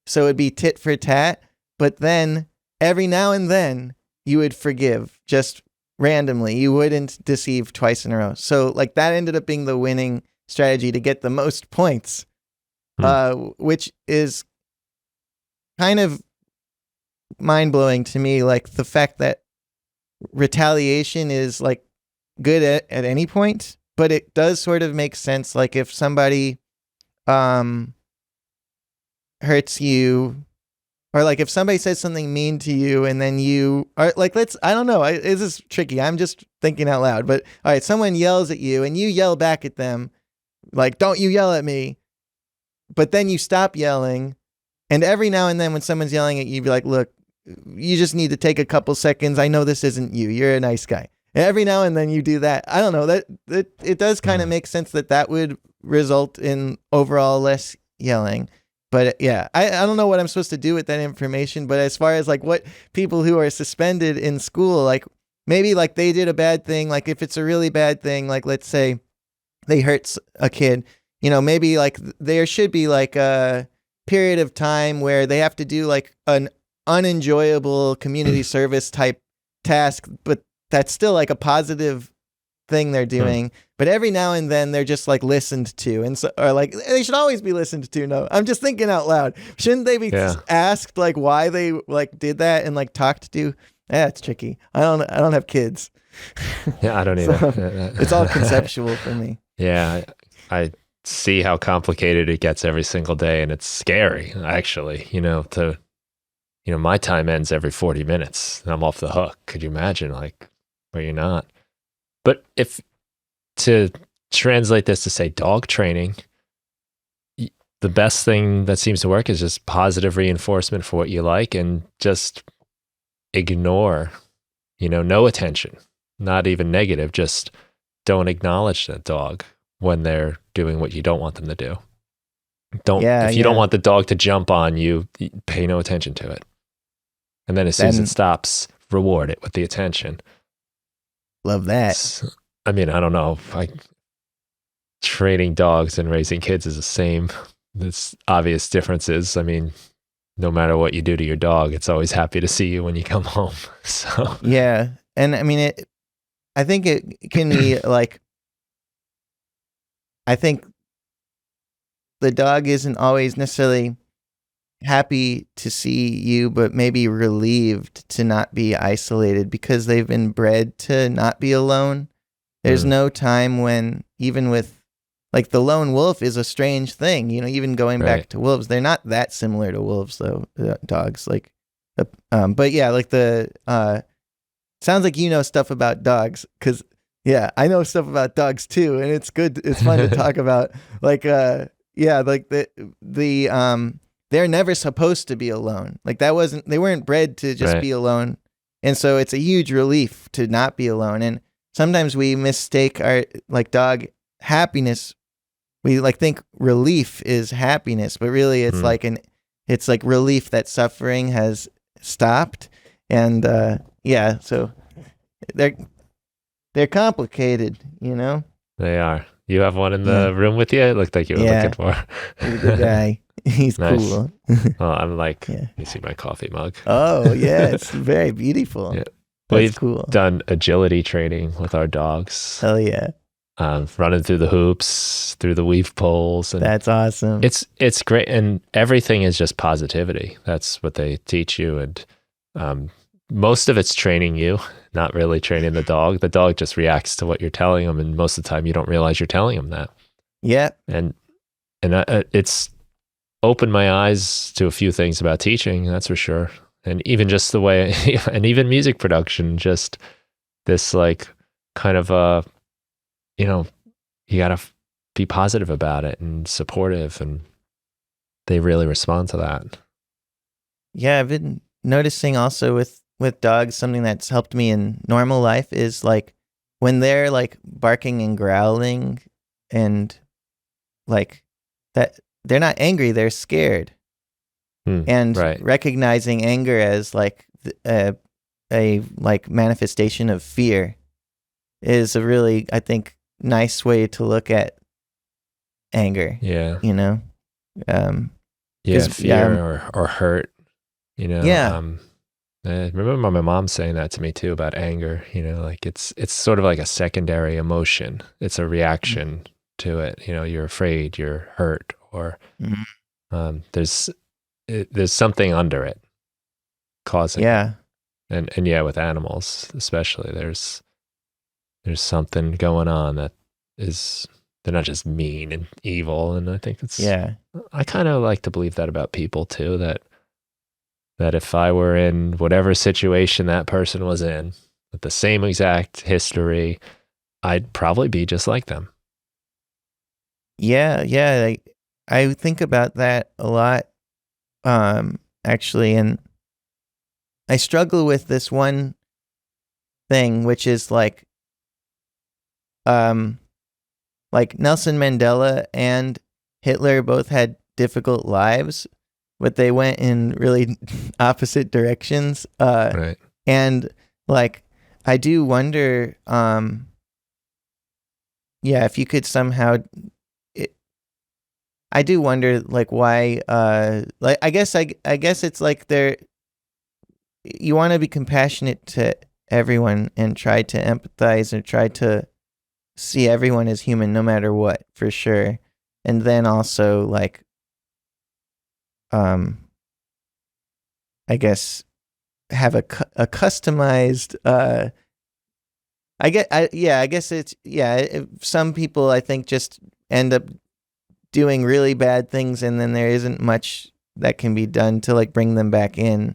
So it'd be tit for tat. But then every now and then you would forgive just randomly. You wouldn't deceive twice in a row. So like that ended up being the winning strategy to get the most points, which is kind of mind-blowing to me. Like the fact that retaliation is like good at any point, but it does sort of make sense. Like if somebody hurts you, or like if somebody says something mean to you and then you are like, I don't know, this is tricky. I'm just thinking out loud, but all right, someone yells at you and you yell back at them, like, don't you yell at me. But then you stop yelling. And every now and then when someone's yelling at you, you be like, look, you just need to take a couple seconds. I know this isn't you. You're a nice guy. And every now and then you do that. I don't know, that it does kind of make sense that would result in overall less yelling. But yeah, I don't know what I'm supposed to do with that information. But as far as like what people who are suspended in school, like maybe like they did a bad thing, like if it's a really bad thing, like let's say they hurt a kid, maybe like there should be like a period of time where they have to do like an unenjoyable community service type task, but that's still like a positive thing they're doing. But every now and then they're just like listened to, and so, or like they should always be listened to. No, I'm just thinking out loud. Shouldn't they be asked like why they like did that and like talked to? Yeah, it's tricky. I don't have kids. Yeah, I don't either. So it's all conceptual for me. Yeah, I see how complicated it gets every single day, and it's scary actually. My time ends every 40 minutes and I'm off the hook. Could you imagine where you're not? But if to translate this to say dog training, the best thing that seems to work is just positive reinforcement for what you like, and just ignore, no attention, not even negative, just don't acknowledge that dog when they're doing what you don't want them to do. If you don't want the dog to jump on you, pay no attention to it. And then as soon as it stops, reward it with the attention. Love that. I mean, I don't know. Training dogs and raising kids is the same. There's obvious differences. I mean, no matter what you do to your dog, it's always happy to see you when you come home. So yeah. And I mean, I think it can be like, I think the dog isn't always necessarily happy to see you, but maybe relieved to not be isolated because they've been bred to not be alone. There's no time when, even with, like, the lone wolf is a strange thing, even going back to wolves. They're not that similar to wolves, though, dogs. Like, but yeah, like sounds like you know stuff about dogs, because, yeah, I know stuff about dogs too, and it's good. It's fun to talk about. Like, like they're never supposed to be alone. Like they weren't bred to just be alone. And so it's a huge relief to not be alone. And sometimes we mistake our like dog happiness. We like think relief is happiness, but really it's it's like relief that suffering has stopped. And yeah, so they're complicated, you know? They are. You have one in the room with you? It looked like you were looking for. He's a good guy. He's Nice. cool. Oh, I'm like, you see my coffee mug. Oh, yeah. It's very beautiful. Yeah. That's We've cool. done agility training with our dogs. Hell yeah. Running through the hoops, through the weave poles. And that's awesome. It's great. And everything is just positivity. That's what they teach you. And most of it's training you, not really training the dog. The dog just reacts to what you're telling them. And most of the time you don't realize you're telling them that. Yeah. And it's opened my eyes to a few things about teaching, that's for sure. And even just the way, and even music production, just this like kind of you know, you got to be positive about it and supportive, and they really respond to that. Yeah, I've been noticing also with dogs, something that's helped me in normal life is like when they're like barking and growling and like that, they're not angry, they're scared. And recognizing anger as like a like manifestation of fear is a really, I think, nice way to look at anger. Yeah. You know? Fear or hurt, you know? Yeah. I remember my mom saying that to me too about anger, you know, like it's sort of like a secondary emotion. It's a reaction to it. You know, you're afraid, you're hurt, or there's something under it causing it. And yeah, with animals especially, there's something going on that is, they're not just mean and evil. And I think I kind of like to believe that about people too, that if I were in whatever situation that person was in with the same exact history, I'd probably be just like them. Yeah. I think about that a lot, actually. And I struggle with this one thing, which is like Nelson Mandela and Hitler both had difficult lives, but they went in really opposite directions. Right. And like, I do wonder, if you could somehow, I do wonder like why, like, I guess it's like you want to be compassionate to everyone and try to empathize and try to see everyone as human no matter what, for sure. And then also like, I guess have a customized, I guess it's, some people I think just end up doing really bad things, and then there isn't much that can be done to like bring them back in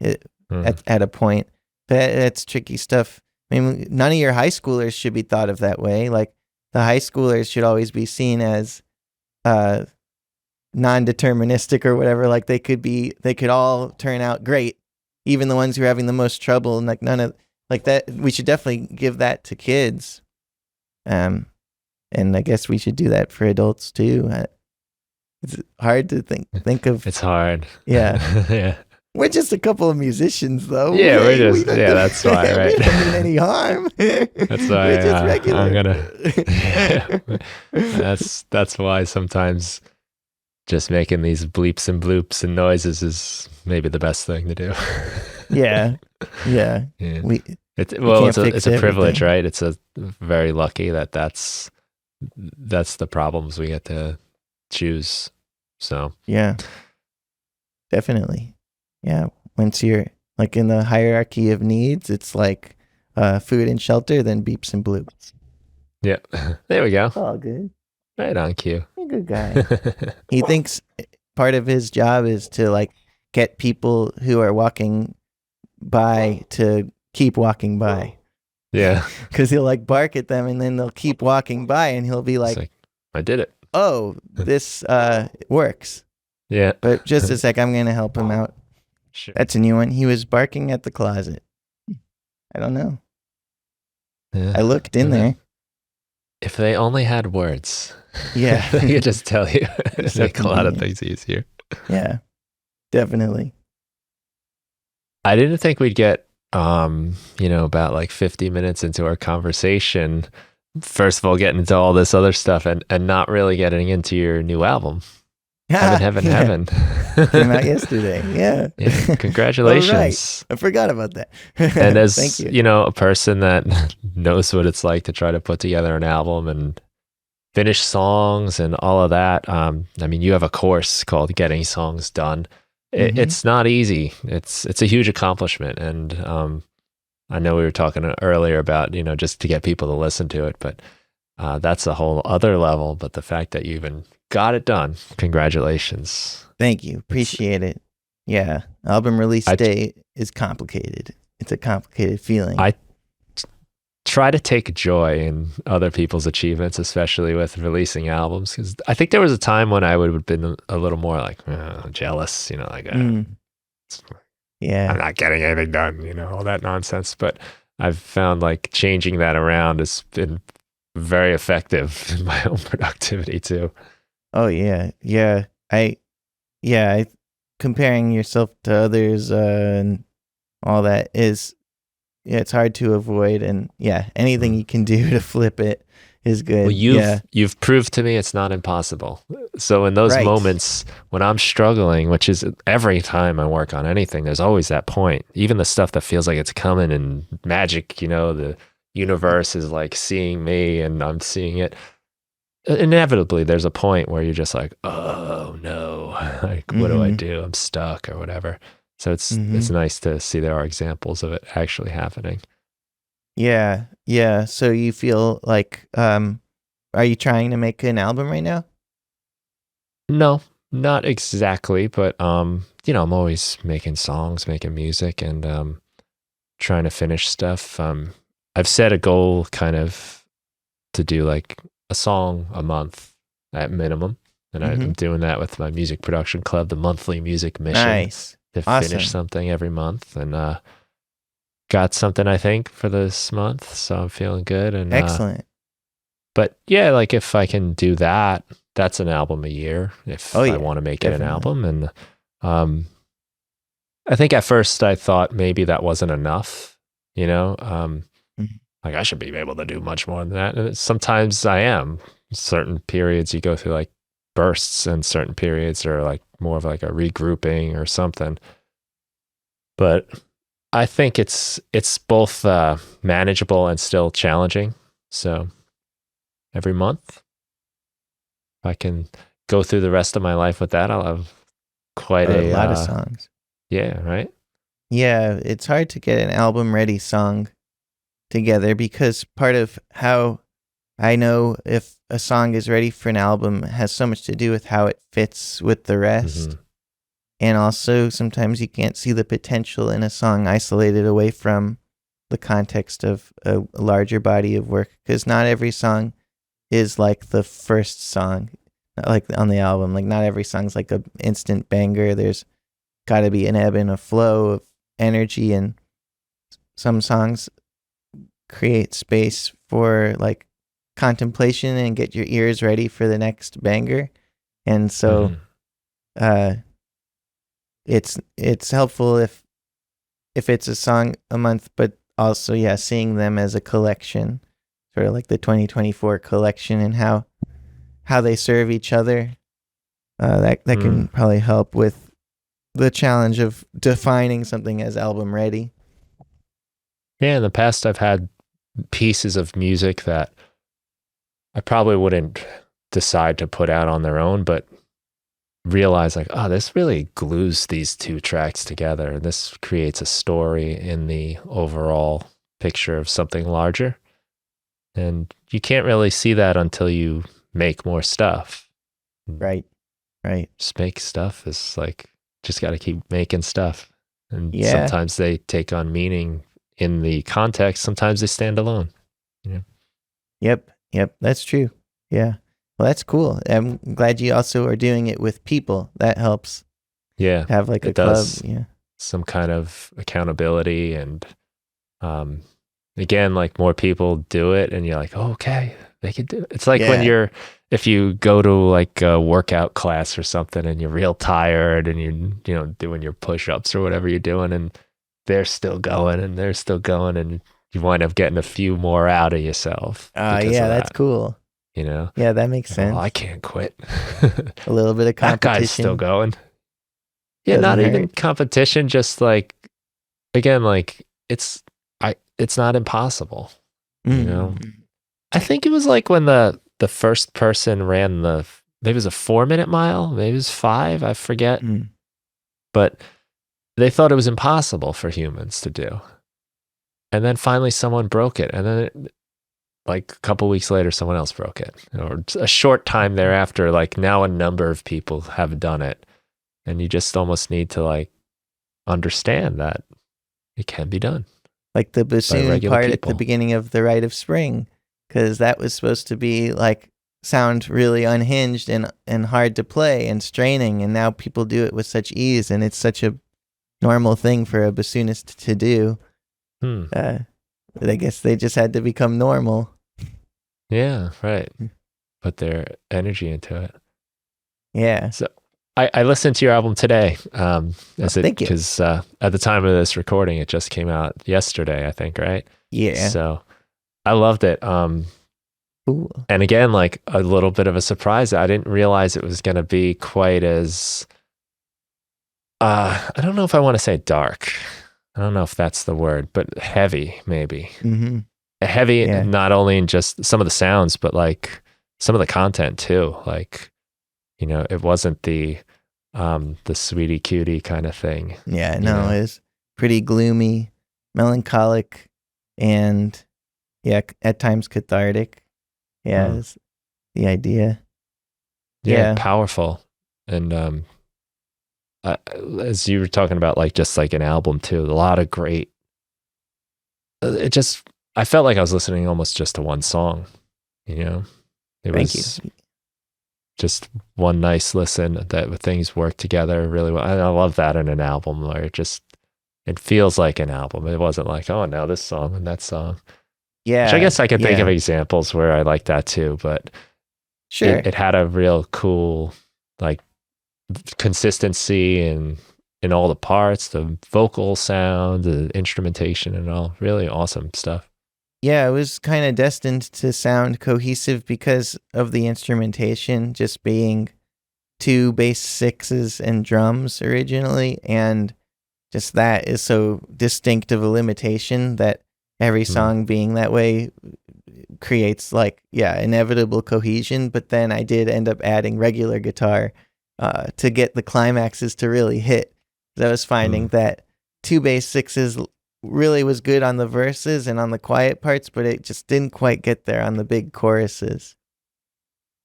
at a point. But that's tricky stuff. I mean, none of your high schoolers should be thought of that way. Like the high schoolers should always be seen as non-deterministic or whatever. Like they could all turn out great, even the ones who are having the most trouble. And like none of like that. We should definitely give that to kids. And I guess we should do that for adults too. It's hard to think of. It's hard. Yeah. Yeah. We're just a couple of musicians, though. Yeah, that's why, right? We don't mean any harm. That's why we're just regular. I'm gonna. That's why sometimes just making these bleeps and bloops and noises is maybe the best thing to do. Yeah. It's a privilege, right? It's a very lucky that's the problems we get to choose. So yeah, definitely. Yeah, once you're like in the hierarchy of needs, it's like food and shelter, then beeps and bloops. Yeah, there we go. All good. Right on cue. You're a good guy. He thinks part of his job is to like get people who are walking by to keep walking by. Yeah. Because he'll like bark at them and then they'll keep walking by and he'll be like I did it. Oh, this works. Yeah. But just a sec, I'm going to help him out. Sure. That's a new one. He was barking at the closet. I don't know. I looked in there. If they only had words, Yeah. they could just tell you. It'd So make a lot of convenient. things easier. Yeah, definitely. I didn't think we'd get, about like 50 minutes into our conversation. First of all, getting into all this other stuff and not really getting into your new album. Heaven. Came out yesterday. Yeah. Yeah, congratulations. All right. I forgot about that. And as, Thank you. a person that knows what it's like to try to put together an album and finish songs and all of that. You have a course called Getting Songs Done. It's not easy. It's a huge accomplishment. And I know we were talking earlier about, just to get people to listen to it, but that's a whole other level. But the fact that you even got it done, congratulations. Thank you. Appreciate it. Yeah. Album release day is complicated. It's a complicated feeling. I try to take joy in other people's achievements, especially with releasing albums, because I think there was a time when I would have been a little more like jealous, yeah, I'm not getting anything done, all that nonsense. But I've found like changing that around has been very effective in my own productivity too. Oh yeah. Comparing yourself to others and all that is, it's hard to avoid. And anything you can do to flip it is good. Well, you've proved to me it's not impossible. So in those moments when I'm struggling, which is every time I work on anything, there's always that point. Even the stuff that feels like it's coming and magic, the universe is like seeing me and I'm seeing it. Inevitably, there's a point where you're just like, oh no, like what do I do? I'm stuck or whatever. So it's nice to see there are examples of it actually happening. Yeah. So you feel like, are you trying to make an album right now? No, not exactly, but I'm always making songs, making music, and trying to finish stuff. I've set a goal kind of to do like a song a month at minimum, and I'm doing that with my music production club, the monthly music mission. Nice. To finish something every month, and got something I think for this month, so I'm feeling good. And excellent. But yeah, like if I can do that, that's an album a year. If I want to make it an album, and I think at first I thought maybe that wasn't enough. Like I should be able to do much more than that. And sometimes I am. Certain periods you go through like bursts, and certain periods are like more of like a regrouping or something. But I think it's both manageable and still challenging. So every month, if I can go through the rest of my life with that, I'll have quite a lot of songs. Yeah, right? Yeah, it's hard to get an album ready song together, because part of how I know if a song is ready for an album has so much to do with how it fits with the rest. And also sometimes you can't see the potential in a song isolated away from the context of a larger body of work, because not every song is like the first song, like on the album. Like not every song's like a instant banger. There's got to be an ebb and a flow of energy, and some songs create space for like contemplation and get your ears ready for the next banger. And so it's helpful if it's a song a month, but also seeing them as a collection, sort of like the 2024 collection, and how they serve each other. That can probably help with the challenge of defining something as album ready. Yeah, in the past I've had pieces of music that I probably wouldn't decide to put out on their own, but realize like, oh, this really glues these two tracks together. This creates a story in the overall picture of something larger. And you can't really see that until you make more stuff. Right. Just make stuff is like, just got to keep making stuff. And sometimes they take on meaning in the context. Sometimes they stand alone. Yep. That's true. Yeah. Well, that's cool. I'm glad you also are doing it with people. That helps. Yeah. Have like a club. Yeah. Some kind of accountability, and again, like more people do it and you're like, oh, okay, they can do it. It's like when if you go to like a workout class or something and you're real tired and you doing your push-ups or whatever you're doing and they're still going and they're still going and you wind up getting a few more out of yourself because Yeah, of that's that, cool. Yeah, that makes sense. Well, I can't quit. A little bit of competition. That guy's still going. Yeah, Doesn't not hurt. even competition, just like, again, like it's not impossible. I think it was like when the first person ran maybe it was a 4-minute mile, maybe it was 5, I forget. But they thought it was impossible for humans to do. And then finally someone broke it. And then like a couple weeks later, someone else broke it. Or a short time thereafter, like now a number of people have done it. And you just almost need to like understand that it can be done. Like the bassoon part at the beginning of The Rite of Spring, because that was supposed to be like sound really unhinged and hard to play and straining, and now people do it with such ease, and it's such a normal thing for a bassoonist to do. I guess they just had to become normal. Yeah, right. Put their energy into it. Yeah. So I listened to your album today. Thank you. Because at the time of this recording, it just came out yesterday, I think, right? Yeah. So I loved it. Ooh. And again, like a little bit of a surprise. I didn't realize it was going to be quite as, I don't know if I want to say dark. I don't know if that's the word, but heavy, maybe. Heavy, not only in just some of the sounds, but like some of the content too. Like, it wasn't the sweetie cutie kind of thing. Yeah, no, it was pretty gloomy, melancholic, and at times cathartic. Yeah, is the idea. Yeah, powerful. And as you were talking about, like just like an album too, a lot of great. I felt like I was listening almost just to one song. It was just one nice listen that things work together really well. And I love that in an album where it feels like an album. It wasn't like, oh, now this song and that song. Yeah. Which I guess I could think of examples where I like that too, but sure. It had a real cool like consistency in all the parts, the vocal sound, the instrumentation and all. Really awesome stuff. Yeah, it was kind of destined to sound cohesive because of the instrumentation just being 2 bass 6s and drums originally, and just that is so distinct of a limitation that every song being that way creates like inevitable cohesion. But then I did end up adding regular guitar to get the climaxes to really hit. I was finding that 2 bass 6s really was good on the verses and on the quiet parts, but it just didn't quite get there on the big choruses.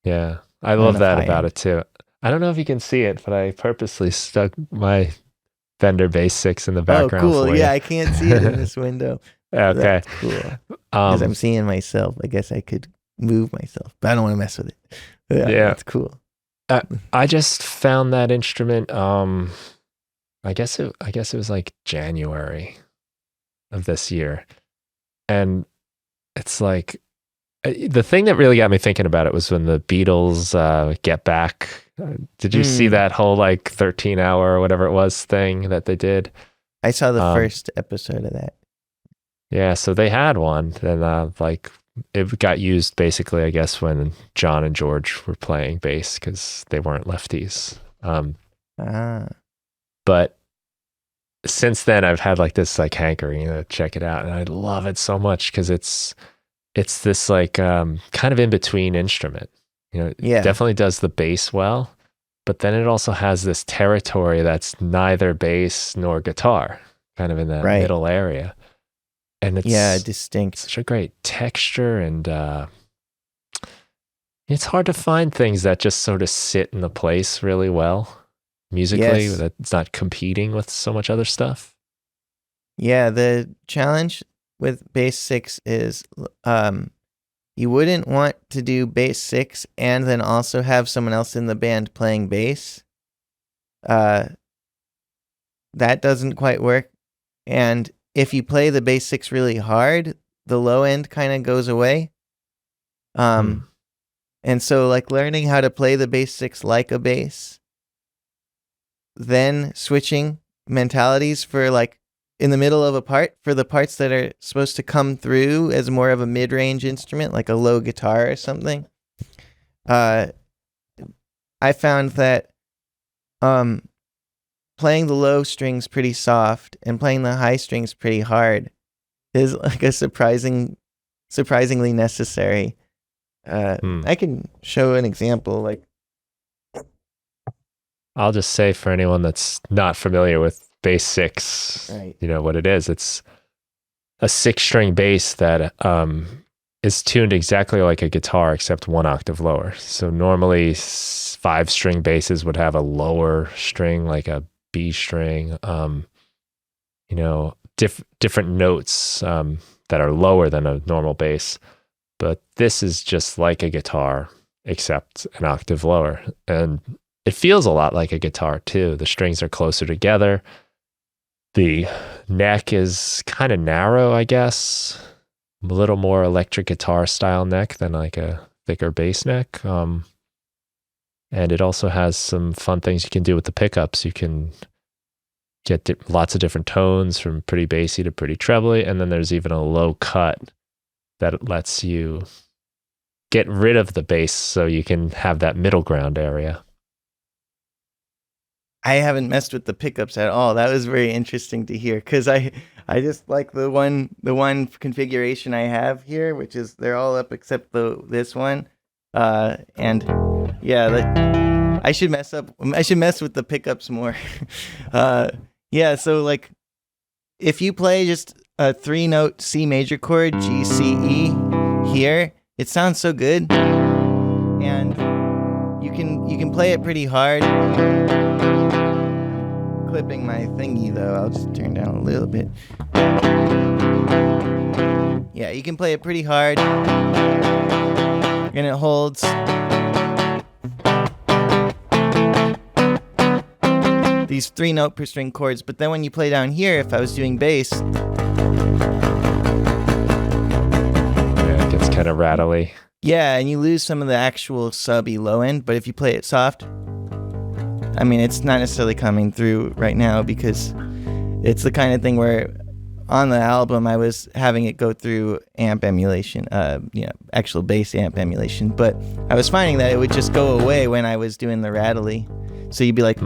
Yeah, I love that about it too. I don't know if you can see it, but I purposely stuck my Fender Bass VI in the background. Oh, cool. For yeah, you. I can't see it in this window. Okay. That's cool. Because I'm seeing myself. I guess I could move myself, but I don't want to mess with it. Yeah, that's cool. I just found that instrument. I guess it was like January of this year, and it's like the thing that really got me thinking about it was when the Beatles Get Back. Did you see that whole like 13-hour or whatever it was thing that they did? I saw the first episode of that. Yeah, so they had one, and like it got used basically, I guess, when John and George were playing bass because they weren't lefties. But since then, I've had like this like hankering to check it out, and I love it so much because it's this like kind of in between instrument. It definitely does the bass well, but then it also has this territory that's neither bass nor guitar, kind of in that middle area. And it's distinct. Such a great texture, and it's hard to find things that just sort of sit in the place really well musically. That's not competing with so much other stuff. Yeah, the challenge with bass 6 is you wouldn't want to do bass 6 and then also have someone else in the band playing bass. That doesn't quite work. And if you play the bass 6 really hard, the low end kind of goes away. And so like learning how to play the bass 6 like a bass, then switching mentalities for like in the middle of a part for the parts that are supposed to come through as more of a mid-range instrument, like a low guitar or something. I found that playing the low strings pretty soft and playing the high strings pretty hard is like a surprisingly necessary. I can show an example. Like, I'll just say for anyone that's not familiar with bass 6, right. You know what it is. It's a 6-string bass that is tuned exactly like a guitar except 1 octave lower. So normally 5-string basses would have a lower string like a B string, you know, different notes that are lower than a normal bass. But this is just like a guitar except an octave lower. And it feels a lot like a guitar too. The strings are closer together. The neck is kind of narrow, I guess. A little more electric guitar style neck than like a thicker bass neck. And it also has some fun things you can do with the pickups. You can get lots of different tones from pretty bassy to pretty trebly. And then there's even a low cut that lets you get rid of the bass so you can have that middle ground area. I haven't messed with the pickups at all. That was very interesting to hear because I just like the one configuration I have here, which is they're all up except this one. And yeah, I should mess with the pickups more. Yeah, so like if you play just a 3-note C major chord, G, C, E here, it sounds so good. And you can play it pretty hard. Clipping my thingy though, I'll just turn down a little bit. Yeah, you can play it pretty hard. And it holds. These 3-note per string chords, but then when you play down here, if I was doing bass, yeah, it gets kind of rattly. Yeah, and you lose some of the actual subby low end, but if you play it soft, I mean, it's not necessarily coming through right now because it's the kind of thing where on the album I was having it go through amp emulation, actual bass amp emulation, but I was finding that it would just go away when I was doing the rattly. So you'd be like,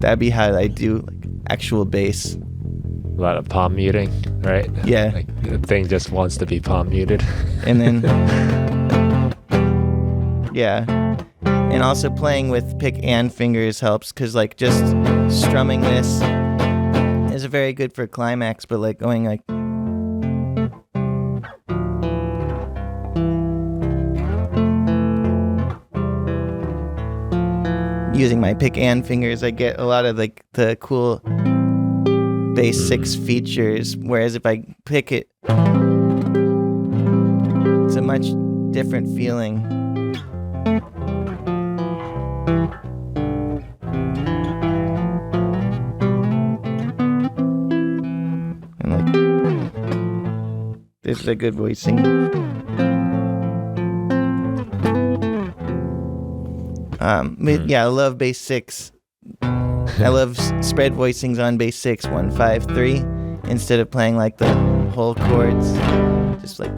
that'd be how I do like actual bass. A lot of palm muting, right? Yeah. Like the thing just wants to be palm muted. And then, yeah. And also playing with pick and fingers helps because like just strumming this is very good for climax, but like going like using my pick and fingers, I get a lot of like the cool bass 6 features, whereas if I pick it, it's a much different feeling. This is a good voicing. Yeah, I love bass 6. I love spread voicings on bass 6, 1, 5, 3, instead of playing like the whole chords. Just like.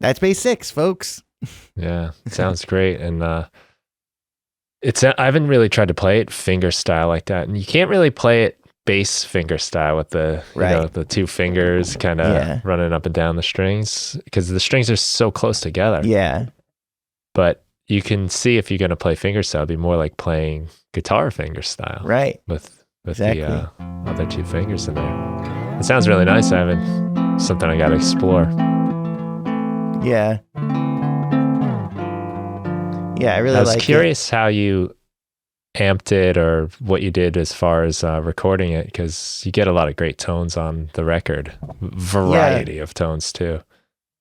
That's bass 6, folks. Yeah, it sounds great. And I haven't really tried to play it finger style like that. And you can't really play it bass finger style with the the 2 fingers kind of running up and down the strings because the strings are so close together. Yeah. But you can see if you're going to play finger style, it'd be more like playing guitar finger style. Right. With the other 2 fingers in there. It sounds really nice. Something I got to explore. Yeah. Yeah, I really like it. I was curious how you amped it or what you did as far as recording it, because you get a lot of great tones on the record. Variety of tones too.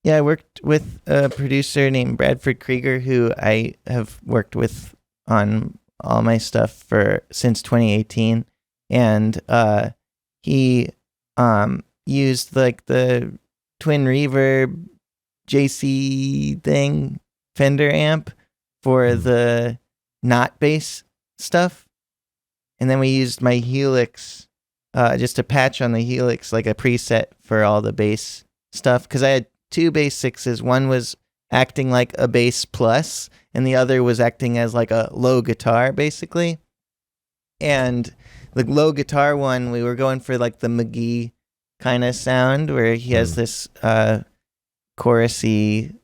Yeah, I worked with a producer named Bradford Krieger, who I have worked with on all my stuff for since 2018, and he used like the twin reverb JC thing Fender amp for the not bass stuff, and then we used my Helix, just a patch on the Helix, like a preset for all the bass stuff, because I had two bass sixes. One was acting like a bass plus, and the other was acting as like a low guitar, basically. And the low guitar one, we were going for like the McGee kind of sound, where he has this chorusy,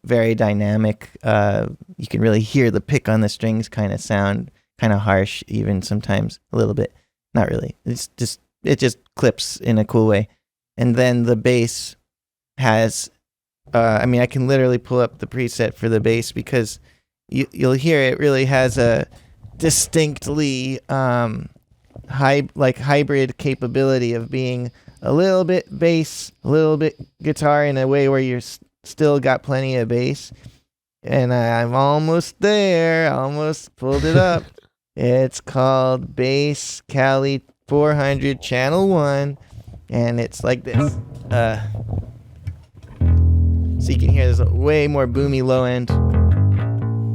very dynamic, you can really hear the pick on the strings kind of sound, kind of harsh, even sometimes a little bit. Not really. It just clips in a cool way. And then the bass has, I can literally pull up the preset for the bass, because you'll hear it really has a distinctly hybrid capability of being a little bit bass, a little bit guitar, in a way where you're still got plenty of bass. And I'm almost there. I almost pulled it up. It's called Bass Cali 400 Channel 1, and it's like this. So you can hear there's a way more boomy low end.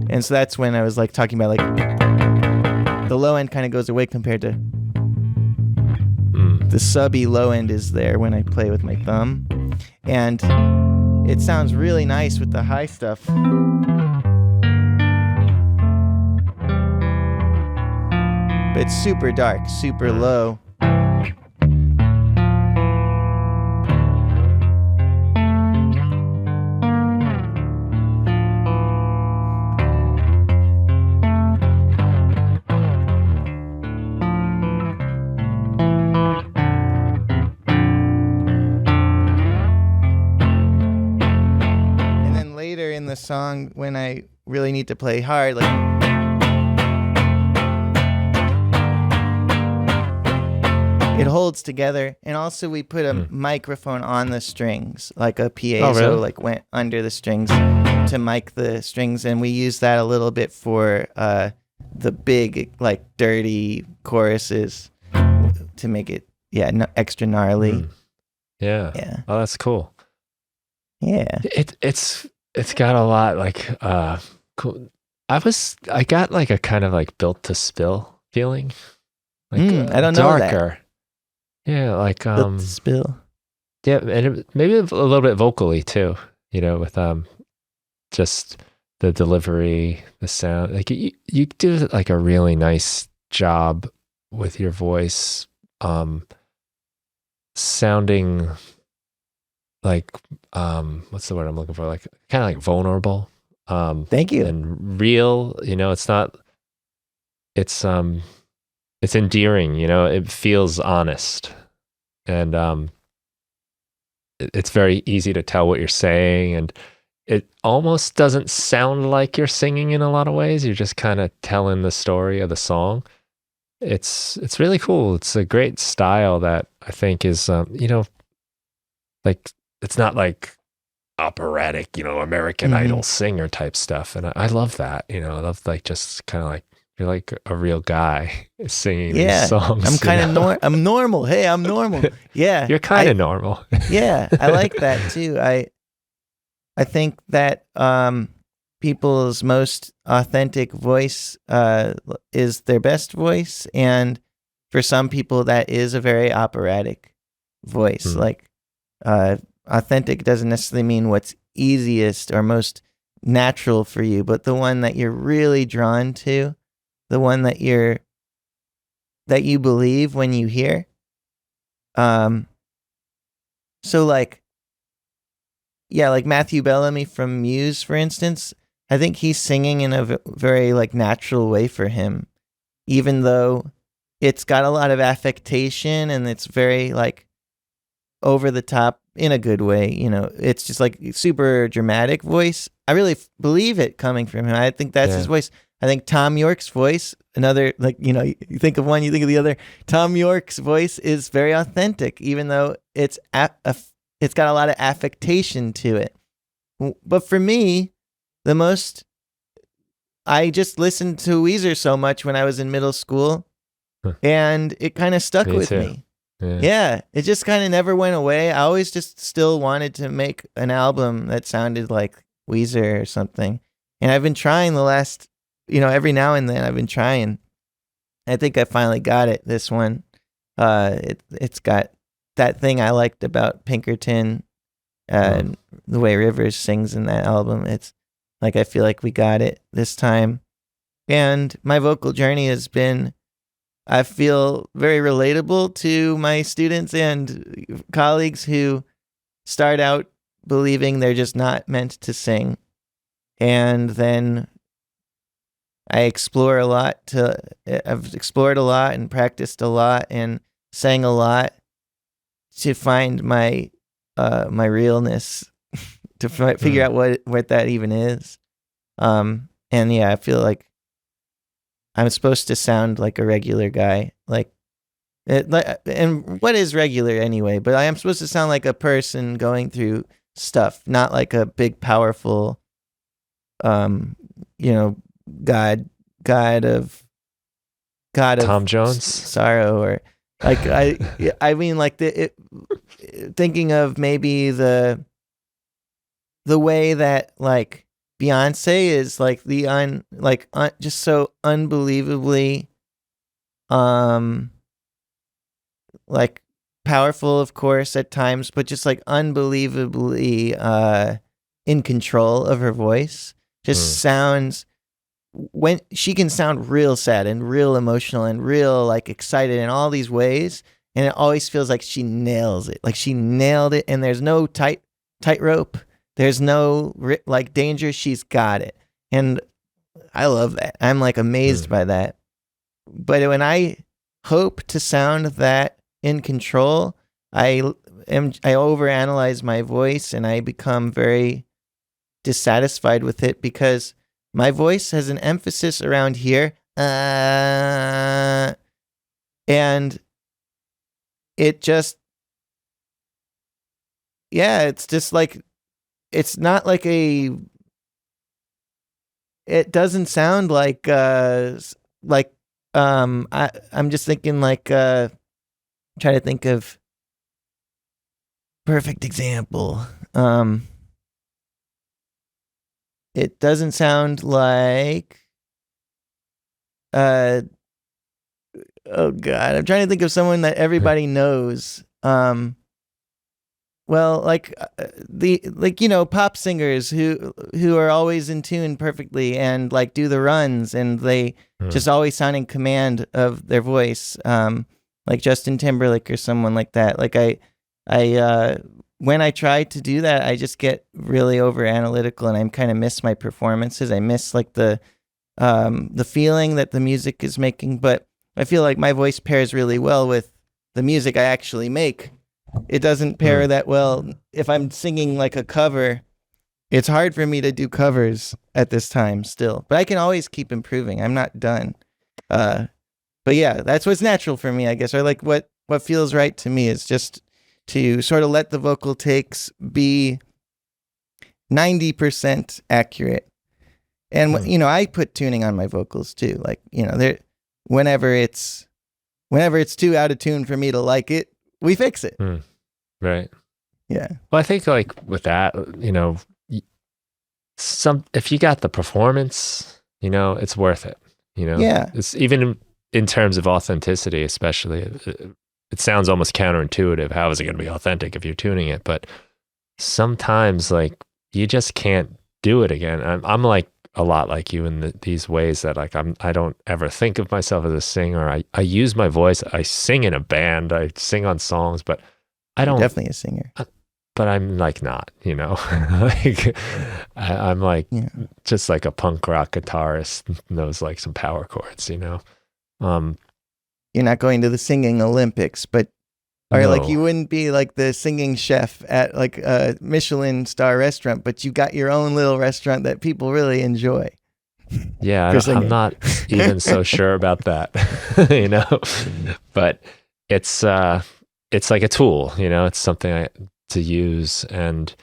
And so that's when I was like talking about like the low end kind of goes away compared to the subby low end is there when I play with my thumb. And it sounds really nice with the high stuff. But it's super dark, super low. In the song, when I really need to play hard, like it holds together. And also we put a microphone on the strings, like a piezo, like went under the strings to mic the strings, and we use that a little bit for the big, like dirty choruses to make it extra gnarly. Yeah. Oh, that's cool. Yeah. It's got a lot like cool. I got like a kind of like built to spill feeling. Like I don't know darker. That. Yeah, like built to spill. Yeah, and maybe a little bit vocally too, with just the delivery, the sound. Like you do like a really nice job with your voice sounding like what's the word I'm looking for? Like kind of like vulnerable. Thank you. And real, it's endearing, it feels honest. And it's very easy to tell what you're saying, and it almost doesn't sound like you're singing in a lot of ways. You're just kind of telling the story of the song. It's really cool. It's a great style that I think is like it's not like operatic, American Idol singer type stuff. And I love that, I love like just kind of like you're like a real guy singing these songs. I'm kind of I'm normal. Hey, I'm normal. Yeah. You're kind of normal. Yeah, I like that too. I think that people's most authentic voice is their best voice, and for some people that is a very operatic voice. Like authentic doesn't necessarily mean what's easiest or most natural for you, but the one that you're really drawn to, the one that you believe when you hear. So like Matthew Bellamy from Muse, for instance, I think he's singing in a very like natural way for him, even though it's got a lot of affectation and it's very like over the top in a good way. It's just like super dramatic voice. I really believe it coming from him. I think that's his voice. I think Tom York's voice, another, like, you think of one, you think of the other. Tom York's voice is very authentic, even though it's it's got a lot of affectation to it. But for me, I just listened to Weezer so much when I was in middle school, and it kind of stuck with me. Yeah, it just kind of never went away. I always just still wanted to make an album that sounded like Weezer or something. And I've been trying the last, every now and then I've been trying. I think I finally got it, this one. It's got that thing I liked about Pinkerton, the way Rivers sings in that album. It's like, I feel like we got it this time. And my vocal journey has been, I feel, very relatable to my students and colleagues who start out believing they're just not meant to sing. And then I've explored a lot and practiced a lot and sang a lot to find my realness, to figure out what that even is. And yeah, I feel like I'm supposed to sound like a regular guy, and what is regular anyway? But I am supposed to sound like a person going through stuff, not like a big, powerful, God of Tom Jones sorrow, or like I mean, like thinking of maybe the way that like Beyonce is like just so unbelievably like powerful, of course, at times, but just like unbelievably in control of her voice. Just sounds, when she can sound real sad and real emotional and real like excited in all these ways, and it always feels like she nails it. Like she nailed it, and there's no tightrope. There's no like danger. She's got it. And I love that. I'm like amazed by that. But when I hope to sound that in control, I overanalyze my voice, and I become very dissatisfied with it, because my voice has an emphasis around here. And it just, it's just like, it's not like it doesn't sound like I'm just thinking like trying to think of perfect example. It doesn't sound like oh God, I'm trying to think of someone that everybody knows. Well, like pop singers who are always in tune perfectly and like do the runs, and they just always sound in command of their voice. Like Justin Timberlake or someone like that. Like I when I try to do that, I just get really over analytical, and I kind of miss my performances. I miss like the feeling that the music is making. But I feel like my voice pairs really well with the music I actually make. It doesn't pair that well if I'm singing like a cover. It's hard for me to do covers at this time still, but I can always keep improving. I'm not done. But yeah, that's what's natural for me, I guess. Or like what feels right to me is just to sort of let the vocal takes be 90% accurate. And I put tuning on my vocals too. Like, whenever it's too out of tune for me to like it, we fix it. Right. Yeah. Well, I think like with that, if you got the performance, it's worth it. Yeah. It's even in terms of authenticity, especially. It sounds almost counterintuitive. How is it going to be authentic if you're tuning it? But sometimes, like, you just can't do it again. I'm like a lot like you in these ways that like I don't ever think of myself as a singer. I use my voice. I sing in a band. I sing on songs, but I don't. You're definitely a singer. But I'm like not, like I'm like just like a punk rock guitarist knows like some power chords, You're not going to the singing Olympics, but like you wouldn't be like the singing chef at like a Michelin star restaurant, but you got your own little restaurant that people really enjoy. Yeah, I'm not even so sure about that, but it's like a tool, it's something to use. And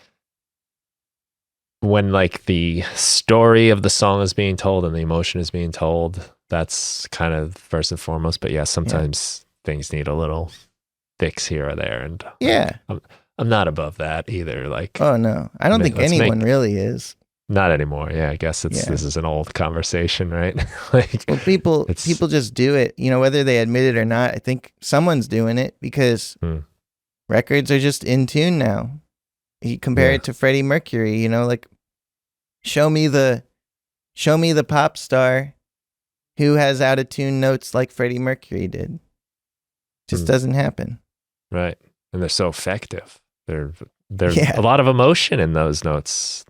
when like the story of the song is being told and the emotion is being told, that's kind of first and foremost. But yeah, sometimes things need a little fix here or there. And Yeah. I'm not above that either. Like, Oh no, I don't think anyone really is. Not anymore. Yeah, I guess this is an old conversation, right? Like, well, people just do it, you know, whether they admit it or not. I think someone's doing it because records are just in tune now. You compare it to Freddie Mercury, you know, like show me the pop star who has out of tune notes like Freddie Mercury did. Just doesn't happen. Right. And they're so effective. There's a lot of emotion in those notes.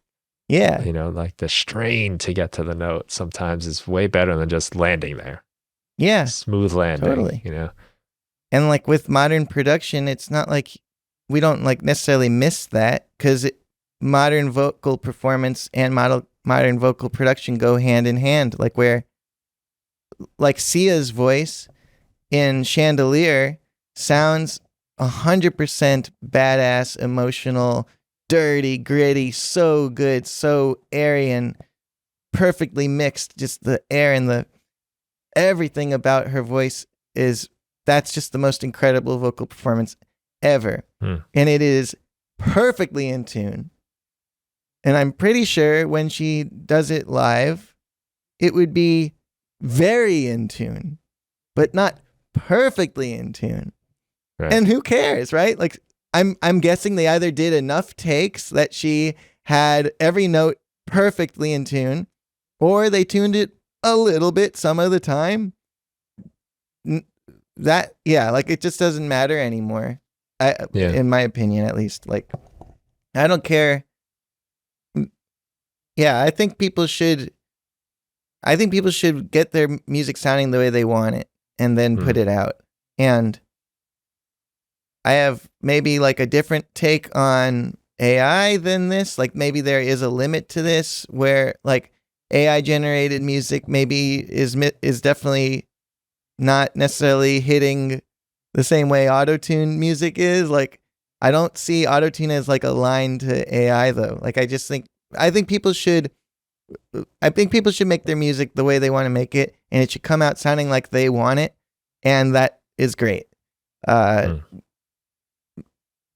Yeah. You know, like the strain to get to the note sometimes is way better than just landing there. Yeah. Smooth landing. Totally. You know. And like with modern production, it's not like we don't like necessarily miss that, because modern vocal performance and modern vocal production go hand in hand. Like where like Sia's voice in Chandelier sounds 100% badass, emotional, dirty, gritty, so good, so airy and perfectly mixed. Just the air and the everything about her voice that's just the most incredible vocal performance ever. And it is perfectly in tune. And I'm pretty sure when she does it live, it would be very in tune, but not perfectly in tune. Right. And who cares, right? Like I'm guessing they either did enough takes that she had every note perfectly in tune, or they tuned it a little bit some of the time. Like it just doesn't matter anymore. In my opinion, at least. Like I don't care. Yeah, I think people should get their music sounding the way they want it and then put it out. And I have maybe like a different take on AI than this. Like maybe there is a limit to this where like AI generated music maybe is definitely not necessarily hitting the same way autotune music is. Like I don't see autotune as like a line to AI though. Like I think people should make their music the way they want to make it, and it should come out sounding like they want it, and that is great.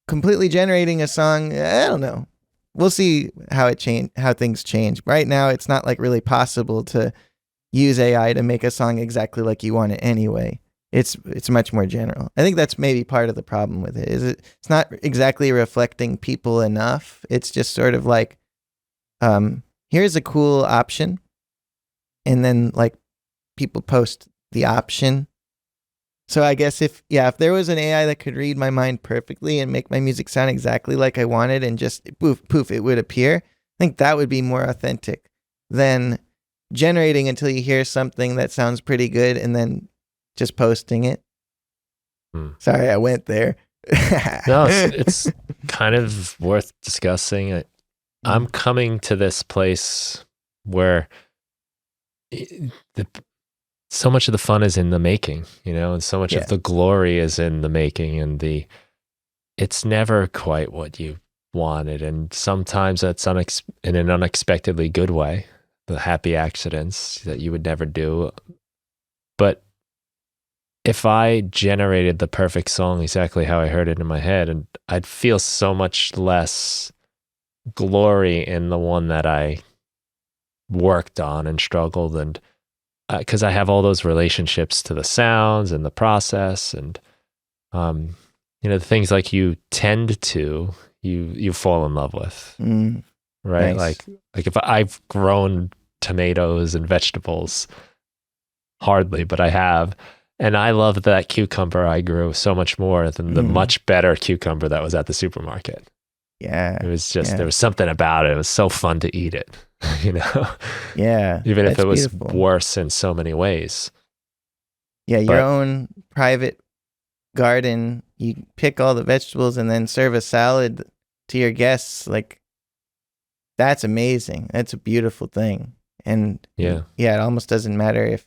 Completely generating a song, I don't know. We'll see how things change. Right now, it's not like really possible to use AI to make a song exactly like you want it anyway. It's much more general. I think that's maybe part of the problem with it. It's not exactly reflecting people enough. It's just sort of like, here's a cool option, and then like people post the option. So I guess if there was an AI that could read my mind perfectly and make my music sound exactly like I wanted and just poof, it would appear, I think that would be more authentic than generating until you hear something that sounds pretty good and then just posting it. Sorry, I went there. No, it's kind of worth discussing. I'm coming to this place where so much of the fun is in the making, you know, and so much of the glory is in the making, and it's never quite what you wanted. And sometimes that's in an unexpectedly good way, the happy accidents that you would never do. But if I generated the perfect song exactly how I heard it in my head, and I'd feel so much less glory in the one that I worked on and struggled, and because I have all those relationships to the sounds and the process, and you know, the things like you tend to you fall in love with, right? Nice. Like if I've grown tomatoes and vegetables, hardly, but I have, and I love that cucumber I grew so much more than the much better cucumber that was at the supermarket. Yeah, it was just there was something about it. It was so fun to eat it. You know, even if it was beautiful. Worse in so many ways. Yeah, your own private garden, you pick all the vegetables and then serve a salad to your guests. Like, that's amazing. That's a beautiful thing. And it almost doesn't matter if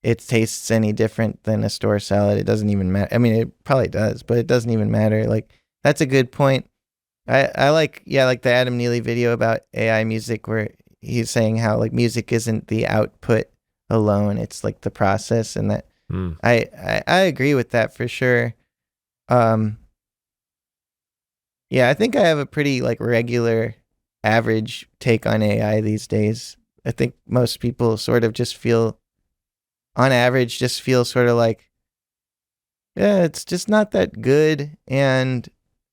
it tastes any different than a store salad. It doesn't even matter. I mean, it probably does, but it doesn't even matter. Like, that's a good point. I like like the Adam Neely video about AI music where he's saying how like music isn't the output alone, it's like the process, and that I agree with that for sure. Yeah, I think I have a pretty like regular average take on AI these days. I think most people sort of just feel on average just feel sort of like, yeah, it's just not that good, and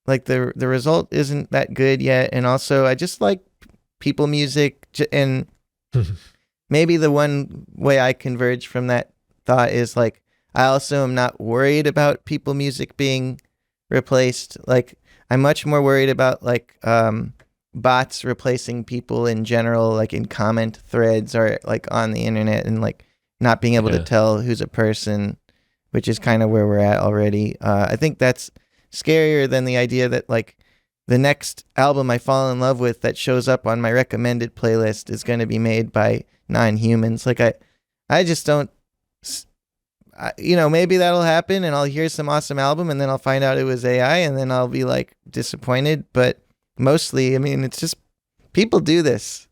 like the result isn't that good yet, and also I just like people music, and maybe the one way I converge from that thought is like I also am not worried about people music being replaced. Like I'm much more worried about like bots replacing people in general, like in comment threads or like on the internet, and like not being able to tell who's a person, which is kind of where we're at already. I think that's scarier than the idea that like the next album I fall in love with that shows up on my recommended playlist is going to be made by non-humans. Like I just don't, maybe that'll happen and I'll hear some awesome album and then I'll find out it was AI and then I'll be like disappointed. But mostly, I mean, it's just people do this.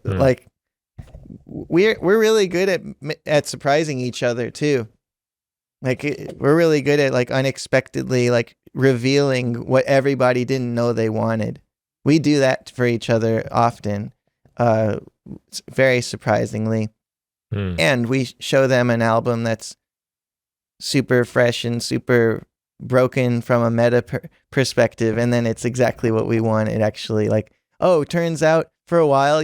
Like we're really good at surprising each other too. Like we're really good at like unexpectedly like revealing what everybody didn't know they wanted. We do that for each other often, very surprisingly. And we show them an album that's super fresh and super broken from a meta perspective, and then it's exactly what we want. It actually like, oh, turns out for a while,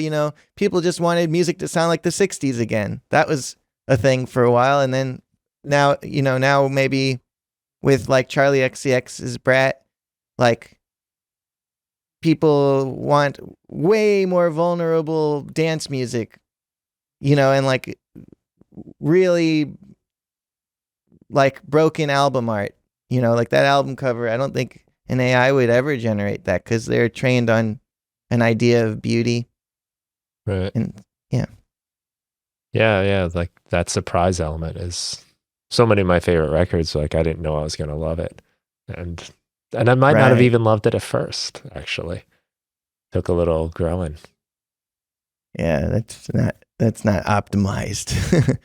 people just wanted music to sound like the 60s again. That was a thing for a while, and then now maybe with like Charlie XCX's Brat, like people want way more vulnerable dance music, and like really like broken album art, like that album cover. I don't think an AI would ever generate that because they're trained on an idea of beauty. Right. And yeah, like that surprise element is so many of my favorite records. Like I didn't know I was going to love it. And I might not have even loved it at first, actually. Took a little growing. Yeah, that's not optimized.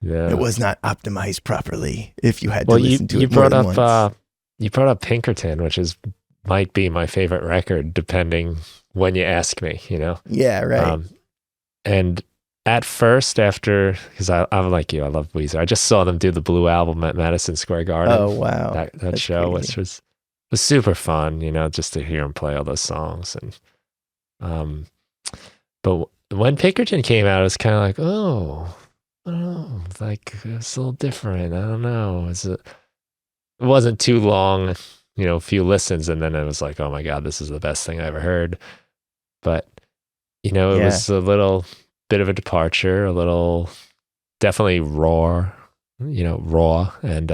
Yeah. It was not optimized properly if you had to listen to it more than once. You brought up Pinkerton, which might be my favorite record, depending when you ask me, Yeah, right. And at first, because I'm like you, I love Weezer. I just saw them do the Blue album at Madison Square Garden. Oh, wow. That show, which was super fun, just to hear them play all those songs. And but when Pinkerton came out, it was kind of like, oh, I don't know, like it's a little different. I don't know. It wasn't too long, a few listens, and then it was like, oh my God, this is the best thing I ever heard. But it was a little bit of a departure, a little definitely raw and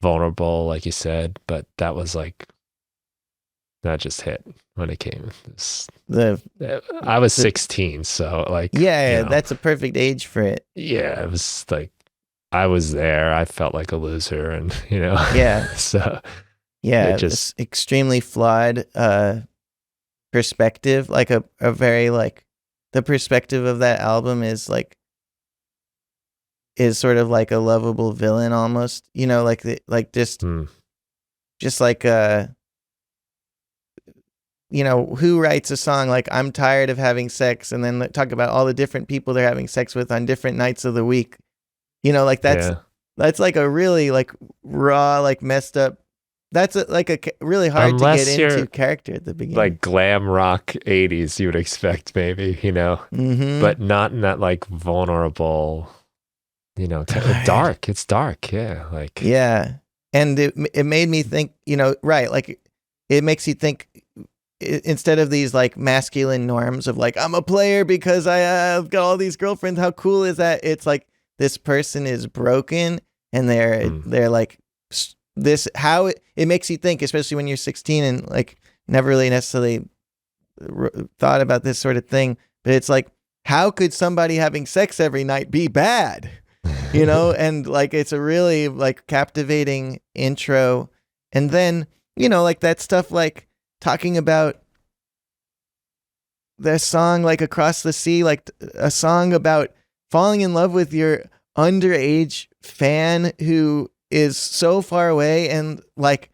vulnerable, like you said. But that was like that just hit when it came. I was 16, so like that's a perfect age for it. Yeah, it was like I was there. I felt like a loser, and so it just extremely flawed perspective. Like a very like the perspective of that album is sort of like a lovable villain almost. Just like who writes a song like I'm tired of having sex and then talk about all the different people they're having sex with on different nights of the week. That's like a really like raw, like messed up. That's like a really hard to get into character at the beginning. Like glam rock 80s, you would expect maybe, but not in that like vulnerable, kind of dark. It's dark. Yeah. Like, yeah. And it made me think, like it makes you think, instead of these like masculine norms of like, I'm a player because I've got all these girlfriends. How cool is that? It's like this person is broken and they're like this, how it makes you think, especially when you're 16 and like never really necessarily thought about this sort of thing. But it's like, how could somebody having sex every night be bad? And like, it's a really like captivating intro. And then like that stuff, like talking about the song like Across the Sea, like a song about falling in love with your underage fan who is so far away, and like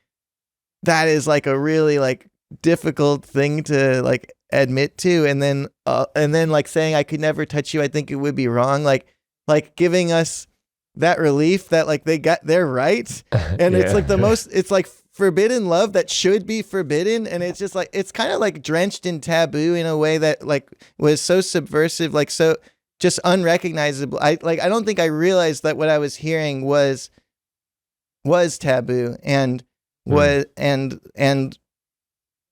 that is like a really like difficult thing to like admit to, and then like saying I could never touch you, I think it would be wrong, like giving us that relief that like they're right. And it's like it's like forbidden love that should be forbidden, and it's just like it's kind of like drenched in taboo in a way that like was so subversive, like so just unrecognizable. I don't think I realized that what I was hearing was taboo, and was and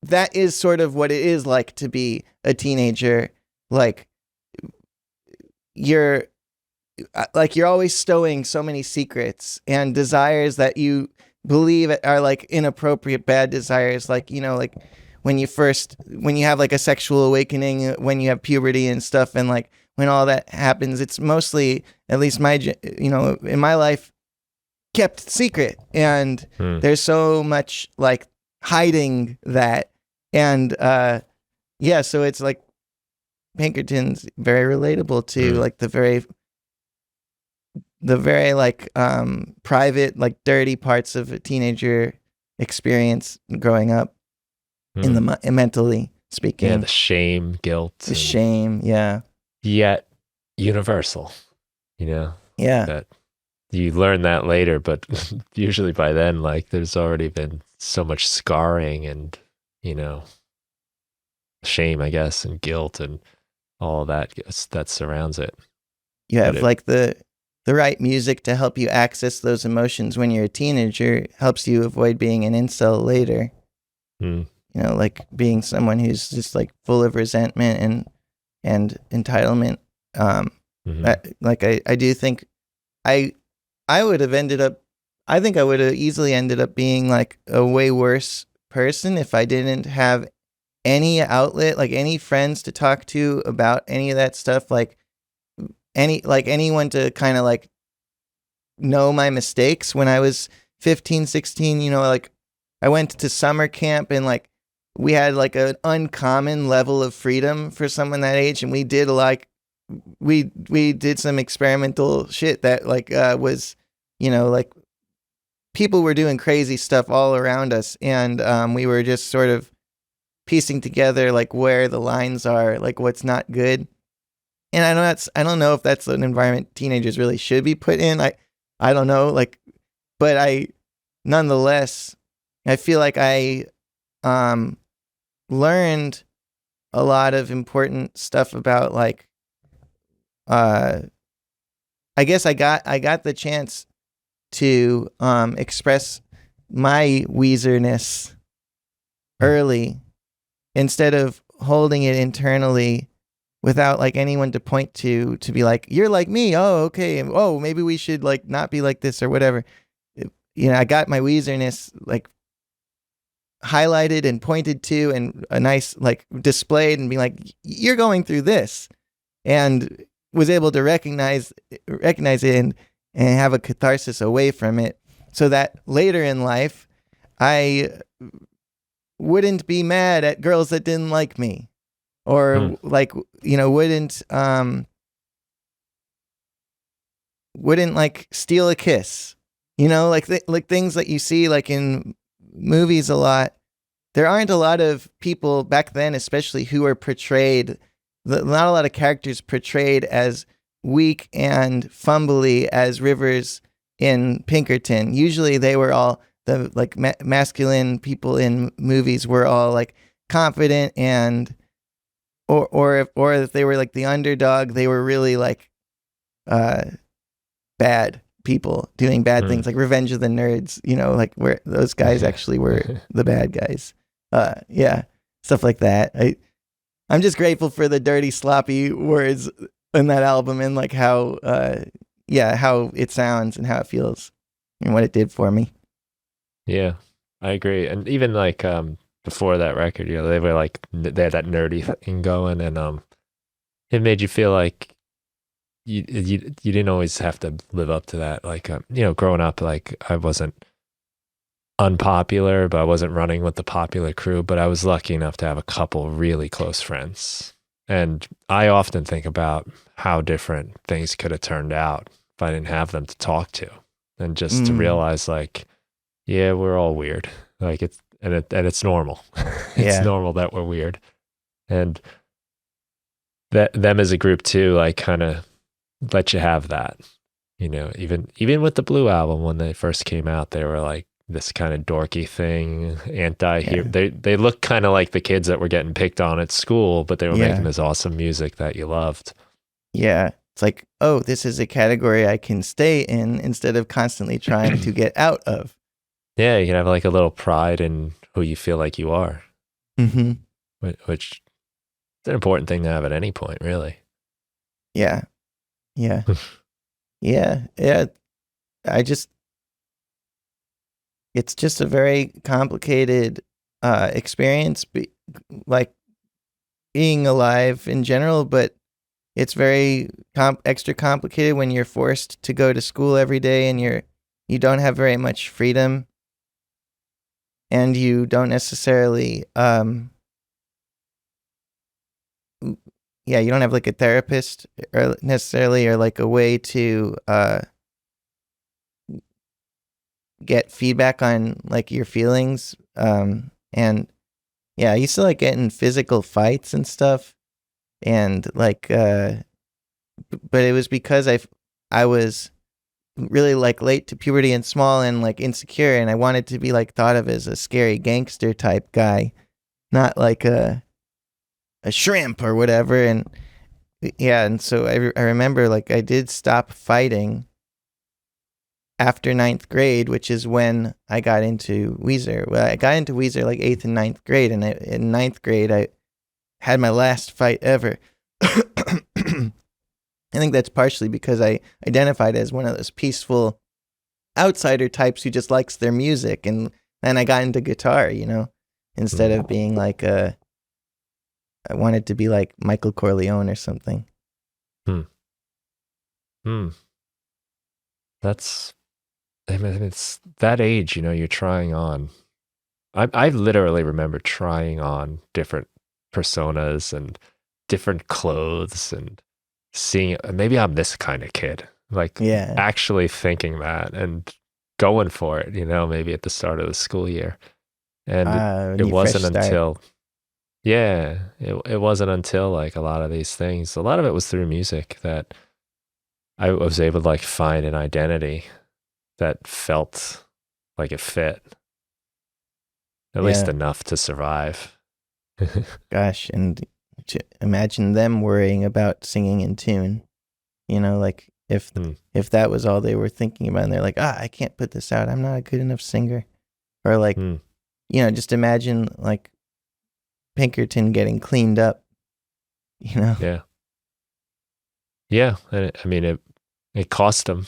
that is sort of what it is like to be a teenager. Like you're always stowing so many secrets and desires that you believe are like inappropriate, bad desires. Like, like when you have like a sexual awakening, when you have puberty and stuff, and like when all that happens, it's mostly, at least in my life, kept secret. And there's so much like hiding that. And so it's like Pinkerton's very relatable to like the very like private, like dirty parts of a teenager experience growing up in the mentally speaking. Yeah, the shame, guilt, the shame, yeah. Yet universal, Yeah. That you learn that later, but usually by then, like there's already been so much scarring and, shame, I guess, and guilt and all that surrounds it. You have like the right music to help you access those emotions when you're a teenager, helps you avoid being an incel later. Like being someone who's just like full of resentment and entitlement. I do think I would have I think I would have easily ended up being like a way worse person if I didn't have any outlet, like any friends to talk to about any of that stuff, like anyone to kind of like know my mistakes when I was 15, 16, like I went to summer camp, and like we had like an uncommon level of freedom for someone that age, and we did we did some experimental shit that like was, like people were doing crazy stuff all around us, and we were just sort of piecing together like where the lines are, like what's not good. And I don't know if that's an environment teenagers really should be put in. I don't know, like, but nonetheless, I feel like I learned a lot of important stuff about like I guess I got the chance to express my Weezerness early, instead of holding it internally without like anyone to point to be like, you're like me. Oh, okay. Oh, maybe we should like not be like this or whatever. I got my Weezerness like highlighted and pointed to, and a nice like displayed, and being like, you're going through this, and was able to recognize it and have a catharsis away from it, so that later in life I wouldn't be mad at girls that didn't like me, or like wouldn't like steal a kiss, like things that you see like in movies a lot. There aren't a lot of people back then, especially, who are portrayed, not a lot of characters portrayed as weak and fumbly as Rivers in Pinkerton. Usually they were all the like masculine people in movies were all like confident, and or if they were like the underdog, they were really like bad people doing bad things, like Revenge of the Nerds, like where those guys actually were the bad guys. Stuff like that. I'm just grateful for the dirty, sloppy words in that album, and like how it sounds and how it feels and what it did for me. Yeah, I agree. And even like before that record, they were like they had that nerdy thing going, and it made you feel like you didn't always have to live up to that. Like growing up, like I wasn't unpopular, but I wasn't running with the popular crew. But I was lucky enough to have a couple really close friends. And I often think about how different things could have turned out if I didn't have them to talk to. And just to realize, like, yeah, we're all weird. Like it's normal. It's normal that we're weird. And that them as a group too, like kind of let you have that. You know, even with the Blue album when they first came out, they were like this kind of dorky thing, anti-hero. They looked kind of like the kids that were getting picked on at school, but they were making this awesome music that you loved. Yeah. It's like, oh, this is a category I can stay in instead of constantly trying to get out of. Yeah, you can have like a little pride in who you feel like you are. Mm-hmm. Which is an important thing to have at any point, really. Yeah. Yeah. Yeah. It's just a very complicated experience, like being alive in general, but it's very extra complicated when you're forced to go to school every day and you don't have very much freedom, and you don't necessarily you don't have like a therapist or necessarily, or like a way to get feedback on like your feelings. And yeah, I used to like get in physical fights and stuff, and like but it was because I was really like late to puberty and small and like insecure, and I wanted to be like thought of as a scary gangster type guy, not like a shrimp or whatever. And yeah, and so I remember like I did stop fighting after ninth grade, which is when I got into Weezer. Well, I got into Weezer like 8th and ninth grade, and in ninth grade I had my last fight ever. I think that's partially because I identified as one of those peaceful outsider types who just likes their music, and then I got into guitar, instead of being like I wanted to be like Michael Corleone or something. That's, I mean, it's that age, you're trying on. I literally remember trying on different personas and different clothes and seeing, maybe I'm this kind of kid, like actually thinking that and going for it, maybe at the start of the school year. And it wasn't until, it wasn't until like a lot of these things, a lot of it was through music that I was able to like find an identity that felt like it fit, at least enough to survive. Gosh, and imagine them worrying about singing in tune, like if that was all they were thinking about, and they're like, I can't put this out, I'm not a good enough singer. Or like, just imagine like Pinkerton getting cleaned up, Yeah. I mean, it cost them,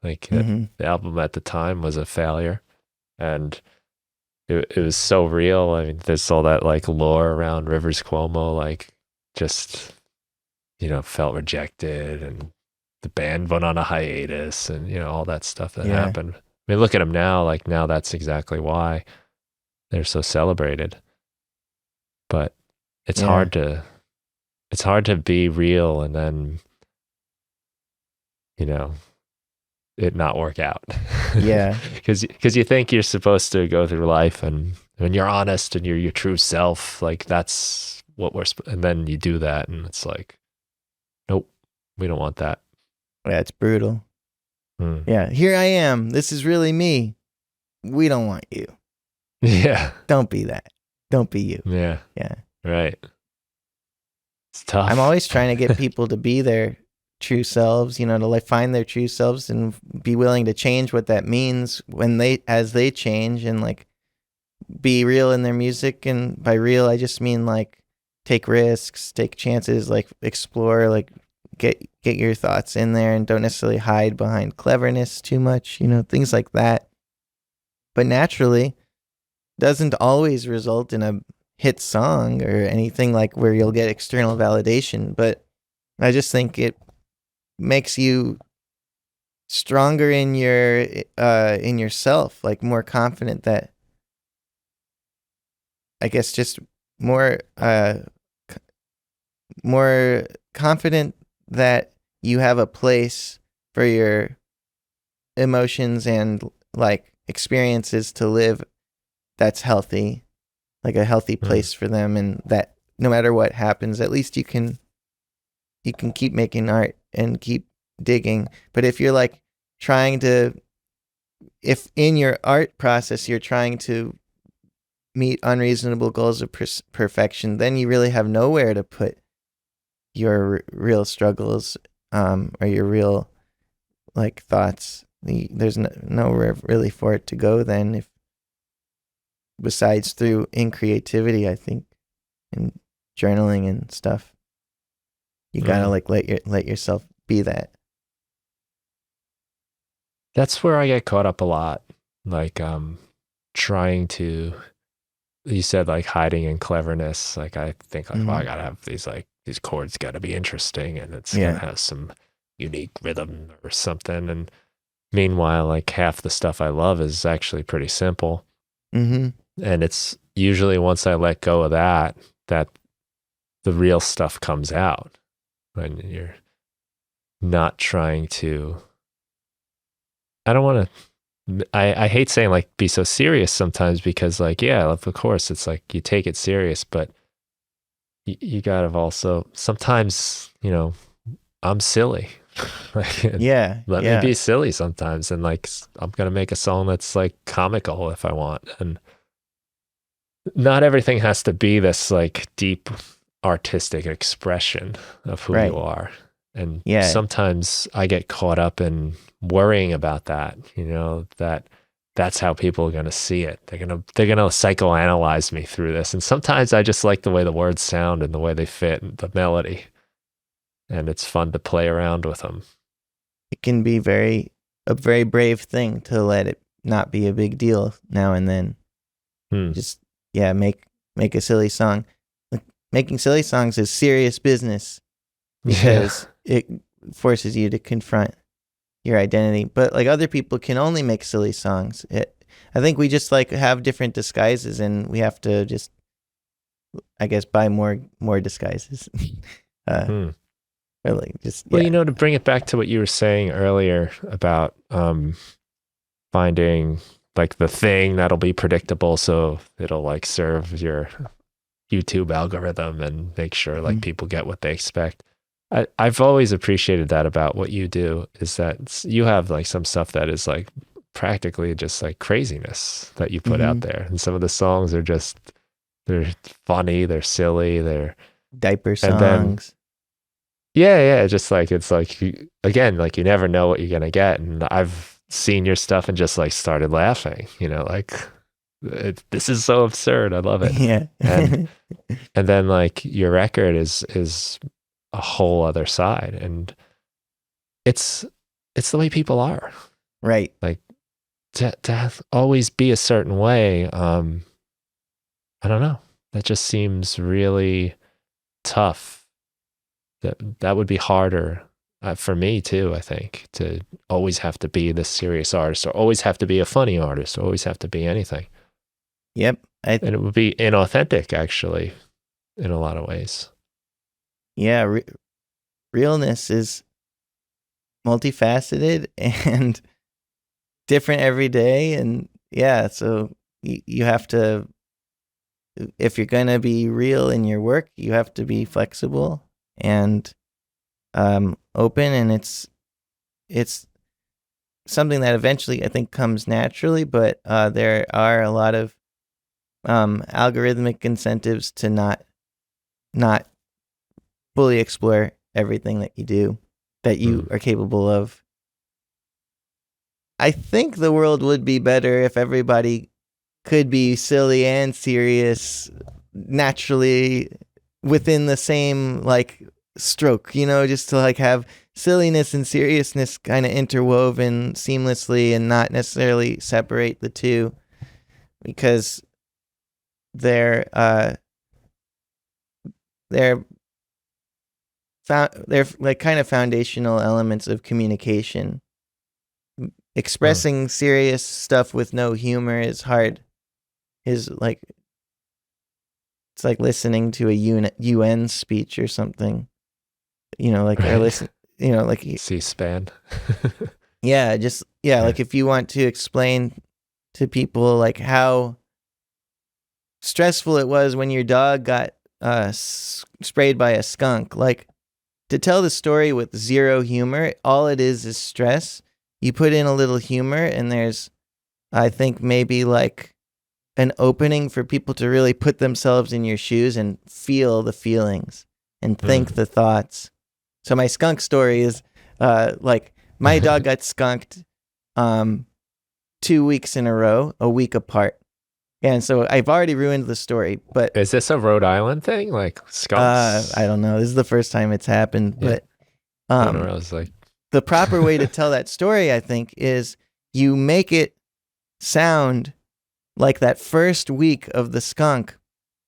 like the album at the time was a failure, and it was so real. I mean, there's all that like lore around Rivers Cuomo, like just, felt rejected, and the band went on a hiatus, and, all that stuff that happened. I mean, look at them now, like now that's exactly why they're so celebrated. But it's hard to be real and then, it not work out. Yeah. Because you think you're supposed to go through life and when you're honest and you're your true self, like that's what and then you do that and it's like, nope, we don't want that. Yeah, it's brutal. Yeah, here I am. This is really me. We don't want you. Yeah. Don't be that. Don't be you. Yeah. Yeah. Right. It's tough. I'm always trying to get people to be their true selves, to like find their true selves and be willing to change what that means as they change, and like be real in their music. And by real, I just mean like take risks, take chances, like explore, like get your thoughts in there, and don't necessarily hide behind cleverness too much, things like that. But naturally doesn't always result in a hit song or anything like where you'll get external validation. But I just think it makes you stronger in yourself, like more confident that, I guess, just more more confident that you have a place for your emotions and like experiences to live that's healthy, like a healthy place for them, and that no matter what happens, at least you can keep making art and keep digging. But if you're like trying to, if in your art process you're trying to meet unreasonable goals of perfection, then you really have nowhere to put your real struggles, or your real like thoughts. There's nowhere really for it to go then, if besides through in creativity, I think, and journaling and stuff. You gotta like let yourself be that. That's where I get caught up a lot. Like trying to, you said like hiding in cleverness. Like I think like, well, I gotta have these chords gotta be interesting, and it's gonna have some unique rhythm or something. And meanwhile, like half the stuff I love is actually pretty simple. And it's usually once I let go of that the real stuff comes out, when you're not trying to, I don't want to, I hate saying like be so serious sometimes, because like, yeah, of course it's like you take it serious, but you gotta also sometimes, I'm silly. Like, let me be silly sometimes, and like I'm gonna make a song that's like comical if I want, and not everything has to be this like deep artistic expression of who you are. And sometimes I get caught up in worrying about that, that's how people are going to see it. They're going to psychoanalyze me through this. And sometimes I just like the way the words sound and the way they fit and the melody. And it's fun to play around with them. It can be a very brave thing to let it not be a big deal now and then. Just, make a silly song. Like, making silly songs is serious business, because it forces you to confront your identity. But like other people can only make silly songs. I think we just like have different disguises, and we have to just, I guess, buy more disguises. Or like just, well, to bring it back to what you were saying earlier about finding like the thing that'll be predictable, so it'll like serve your YouTube algorithm and make sure like people get what they expect. I've always appreciated that about what you do, is that you have like some stuff that is like practically just like craziness that you put out there. And some of the songs are just, they're funny, they're silly, they're diaper songs. Just like, it's like, again, like you never know what you're going to get. And I've seen your stuff and just like started laughing, like this is so absurd. I love it. And then like your record is a whole other side, and it's the way people are, right? Like to always be a certain way. I don't know, that just seems really tough. That would be harder for me too, I think, to always have to be this serious artist, or always have to be a funny artist, or always have to be anything. And it would be inauthentic, actually, in a lot of ways. Realness is multifaceted and different every day. And so you have to, if you're going to be real in your work, you have to be flexible and open. And it's something that eventually I think comes naturally, but there are a lot of algorithmic incentives to not fully explore everything that you do, that you are capable of. I think the world would be better if everybody could be silly and serious naturally within the same like stroke, just to like have silliness and seriousness kind of interwoven seamlessly and not necessarily separate the two, because they're like kind of foundational elements of communication. expressing serious stuff with no humor is hard. It's like listening to a UN speech or something. Or listen, like C-SPAN. yeah, like if you want to explain to people like how stressful it was when your dog got sprayed by a skunk, like to tell the story with zero humor, all it is stress. You put in a little humor and there's, I think, maybe like an opening for people to really put themselves in your shoes and feel the feelings and think the thoughts. So my skunk story is like my dog got skunked 2 weeks in a row, a week apart. And so I've already ruined the story, but... Is this a Rhode Island thing? Like skunks? I don't know. This is the first time it's happened, but... I don't know. I was like... The proper way to tell that story, I think, is you make it sound like that first week of the skunk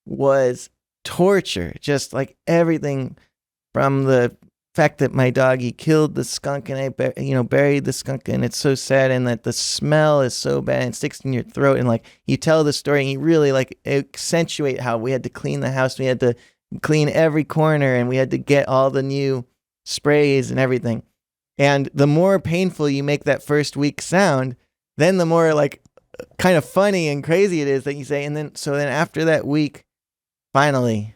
was torture. Just like everything from the fact that my dog, he killed the skunk and I buried the skunk, and it's so sad, and that the smell is so bad and it sticks in your throat, and like you tell the story and you really like accentuate how we had to clean the house, we had to clean every corner, and we had to get all the new sprays and everything. And the more painful you make that first week sound, then the more like kind of funny and crazy it is that you say. And then after that week, finally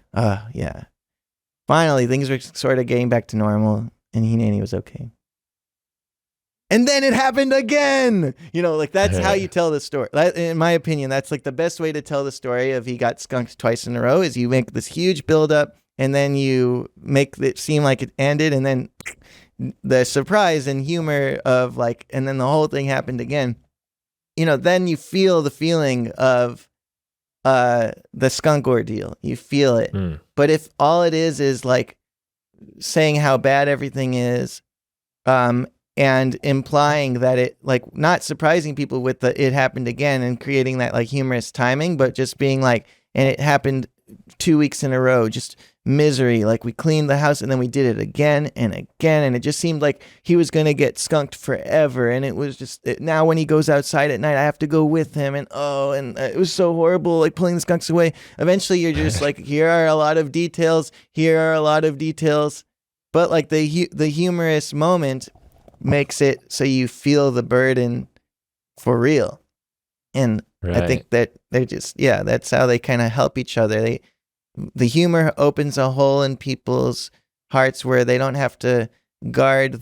things were sort of getting back to normal, and he was okay. And then it happened again. Like that's how you tell the story. In my opinion, that's like the best way to tell the story of he got skunked twice in a row is you make this huge buildup, and then you make it seem like it ended, and then the surprise and humor of like, and then the whole thing happened again. Then you feel the feeling of the skunk ordeal. You feel it. But if all it is like saying how bad everything is, and implying that it, like, not surprising people with the it happened again and creating that like humorous timing, but just being like, and it happened 2 weeks in a row, just misery. Like we cleaned the house and then we did it again and again, and it just seemed like he was going to get skunked forever. And it was just, now when he goes outside at night, I have to go with him, and it was so horrible, like pulling the skunks away. Eventually you're just like, here are a lot of details, but like the humorous moment makes it so you feel the burden for real. And I think that they're just, that's how they kind of help each other. The humor opens a hole in people's hearts where they don't have to guard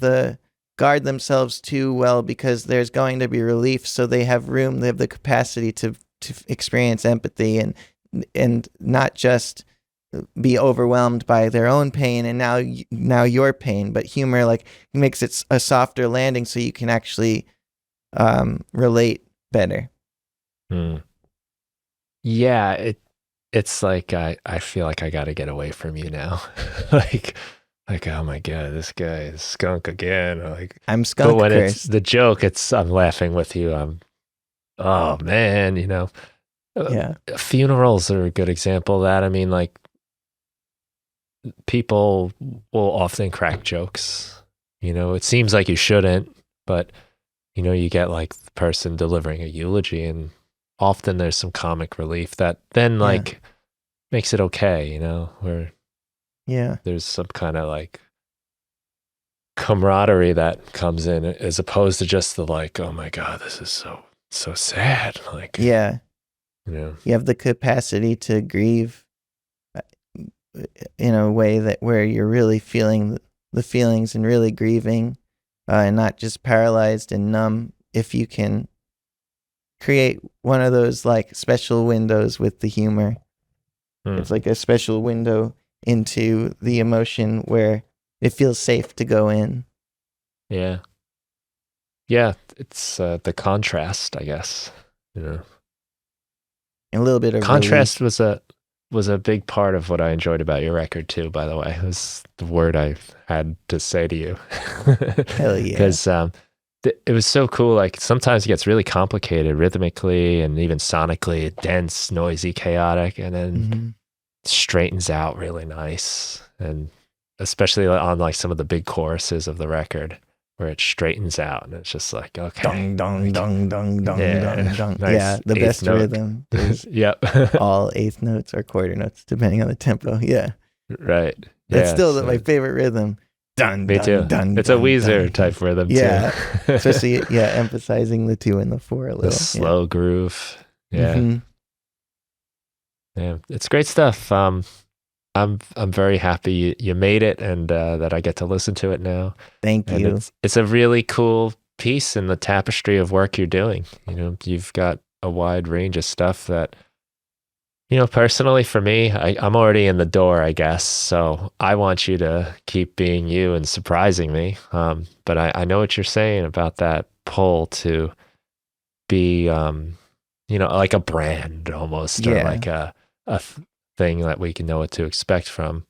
themselves too well, because there's going to be relief. So they have room, they have the capacity to experience empathy and not just be overwhelmed by their own pain and now your pain, but humor like makes it a softer landing so you can actually relate better. Yeah, it's like I feel like I got to get away from you now. like oh my god, this guy is skunk again. Like I'm skunk. But when cursed. it's the joke, I'm laughing with you. Oh man, funerals are a good example of that. I mean, like people will often crack jokes. It seems like you shouldn't, but you get like the person delivering a eulogy, and often there's some comic relief that then like makes it okay, where there's some kind of like camaraderie that comes in, as opposed to just the like, oh my god, this is so sad. Like you have the capacity to grieve in a way that where you're really feeling the feelings and really grieving, and not just paralyzed and numb. If you can create one of those like special windows with the humor. It's like a special window into the emotion where it feels safe to go in. Yeah, it's the contrast, I guess. A little bit of contrast relief. was a big part of what I enjoyed about your record too. By the way, it was the word I had to say to you. Hell yeah! Because it was so cool. Like sometimes it gets really complicated rhythmically and even sonically, dense, noisy, chaotic, and then straightens out really nice. And especially on like some of the big choruses of the record, where it straightens out, and it's just like, okay, Dong, dong, dong, dong, dong, yeah, dong, dong. nice Yeah, the best note. rhythm is Yep. all eighth notes or quarter notes, depending on the tempo. Yeah. Right. That's Yeah. still my favorite rhythm. Dun, Me dun, too. dun, It's a dun, Weezer dun. type rhythm Yeah. too. Especially, emphasizing the 2 and the 4 a The little. slow groove. Yeah. Mm-hmm. Yeah. It's great stuff. I'm very happy you made it, and that I get to listen to it now. Thank And you. it's a really cool piece in the tapestry of work you're doing. You've got a wide range of stuff that, personally for me, I'm already in the door, I guess. So I want you to keep being you and surprising me. But I know what you're saying about that pull to be, like a brand almost, or like a thing that we can know what to expect from.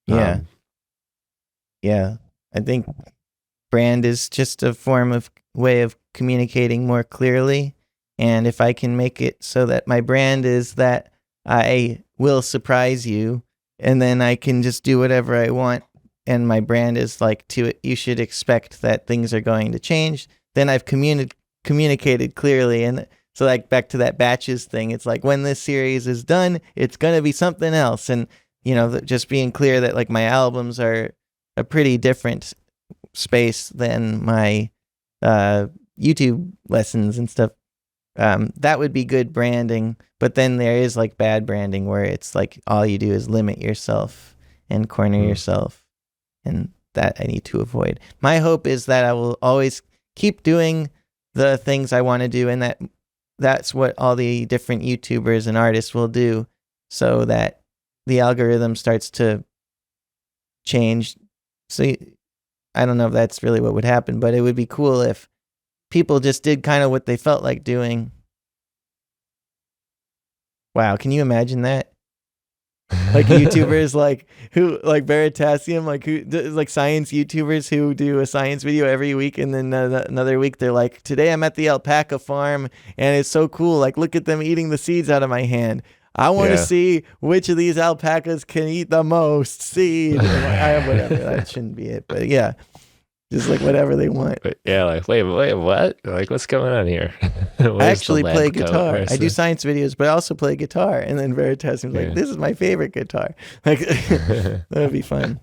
Yeah. Yeah. I think brand is just a way of communicating more clearly. And if I can make it so that my brand is that I will surprise you, and then I can just do whatever I want, and my brand is like, you should expect that things are going to change, then I've communicated clearly. And so, like, back to that batches thing, it's like, when this series is done, it's going to be something else. And, just being clear that, like, my albums are a pretty different space than my YouTube lessons and stuff. That would be good branding, but then there is like bad branding where it's like all you do is limit yourself and corner yourself, and that I need to avoid. My hope is that I will always keep doing the things I want to do, and that's what all the different YouTubers and artists will do, so that the algorithm starts to change. So I don't know if that's really what would happen, but it would be cool if people just did kind of what they felt like doing. Wow, can you imagine that? Like YouTubers like Veritasium, like science YouTubers who do a science video every week, and then another week they're like, today I'm at the alpaca farm and it's so cool. Like, look at them eating the seeds out of my hand. I want to see which of these alpacas can eat the most seed. Whatever, that shouldn't be it, but yeah. Just like whatever they want. Yeah, like, wait, what? Like, what's going on here? I actually play guitar. I do science videos, but I also play guitar. And then Veritasium was like, this is my favorite guitar. Like, that would be fun.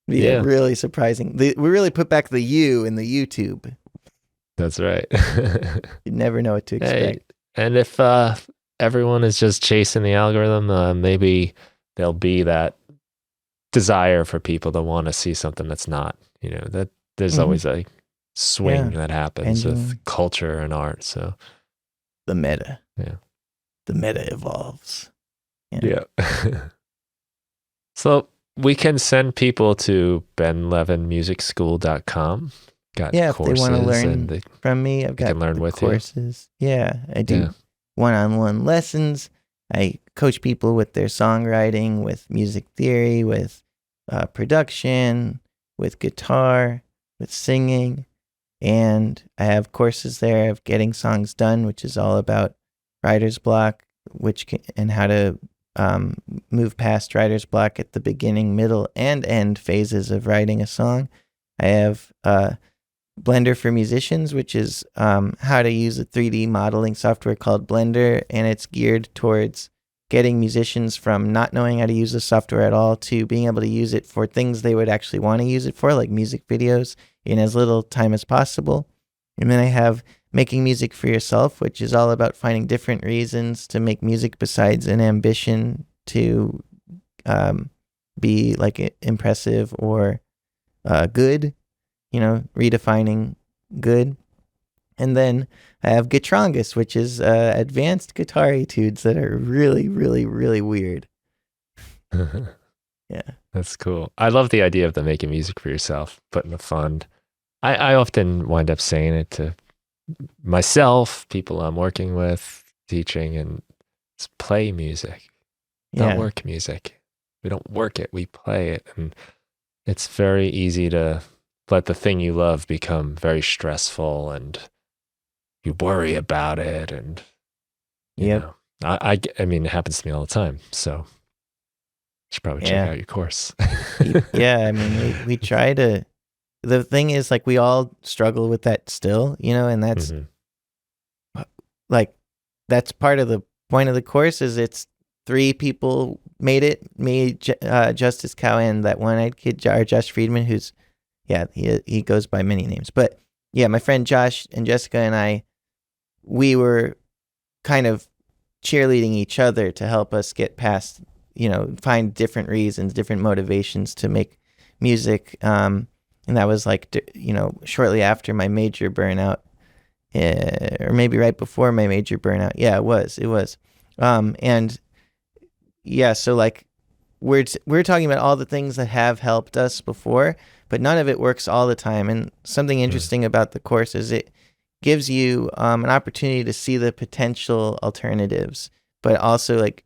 Really surprising. We really put back the U in the YouTube. That's right. You never know what to expect. Hey, and if everyone is just chasing the algorithm, maybe there'll be that desire for people to want to see something that's not, that there's always a swing that happens with culture and art. So the meta. Yeah. The meta evolves. Yeah. So we can send people to benlevinmusicschool.com. Got if courses, they want to learn from me, I've got courses. Yeah, I do one-on-one lessons. I coach people with their songwriting, with music theory, with production, with guitar, with singing. And I have courses there of getting songs done, which is all about writer's block, and how to move past writer's block at the beginning, middle, and end phases of writing a song. I have Blender for Musicians, which is how to use a 3D modeling software called Blender, and it's geared towards getting musicians from not knowing how to use the software at all to being able to use it for things they would actually want to use it for, like music videos, in as little time as possible. And then I have Making Music for Yourself, which is all about finding different reasons to make music besides an ambition to be like impressive or good, redefining good. And then I have Gitrongus, which is advanced guitar etudes that are really, really, really weird. Yeah. That's cool. I love the idea of the making music for yourself, putting a fund. I often wind up saying it to myself, people I'm working with, teaching, and it's play music, not work music. We don't work it, we play it. And it's very easy to let the thing you love become very stressful, and you worry about it, and you know, I mean, it happens to me all the time. So you should probably check out your course. Yeah, I mean, we try to the thing is, like, we all struggle with that still, and that's like, that's part of the point of the course is it's 3 people made it, me, Justice Cow, and that one-eyed kid, Josh Friedman, who's, he goes by many names. But yeah, my friend Josh and Jessica and I, we were kind of cheerleading each other to help us get past, find different reasons, different motivations to make music. And that was like, shortly after my major burnout, or maybe right before my major burnout. Yeah, it was. And yeah, so like we're talking about all the things that have helped us before, but none of it works all the time. And something interesting about the course is it gives you an opportunity to see the potential alternatives, but also like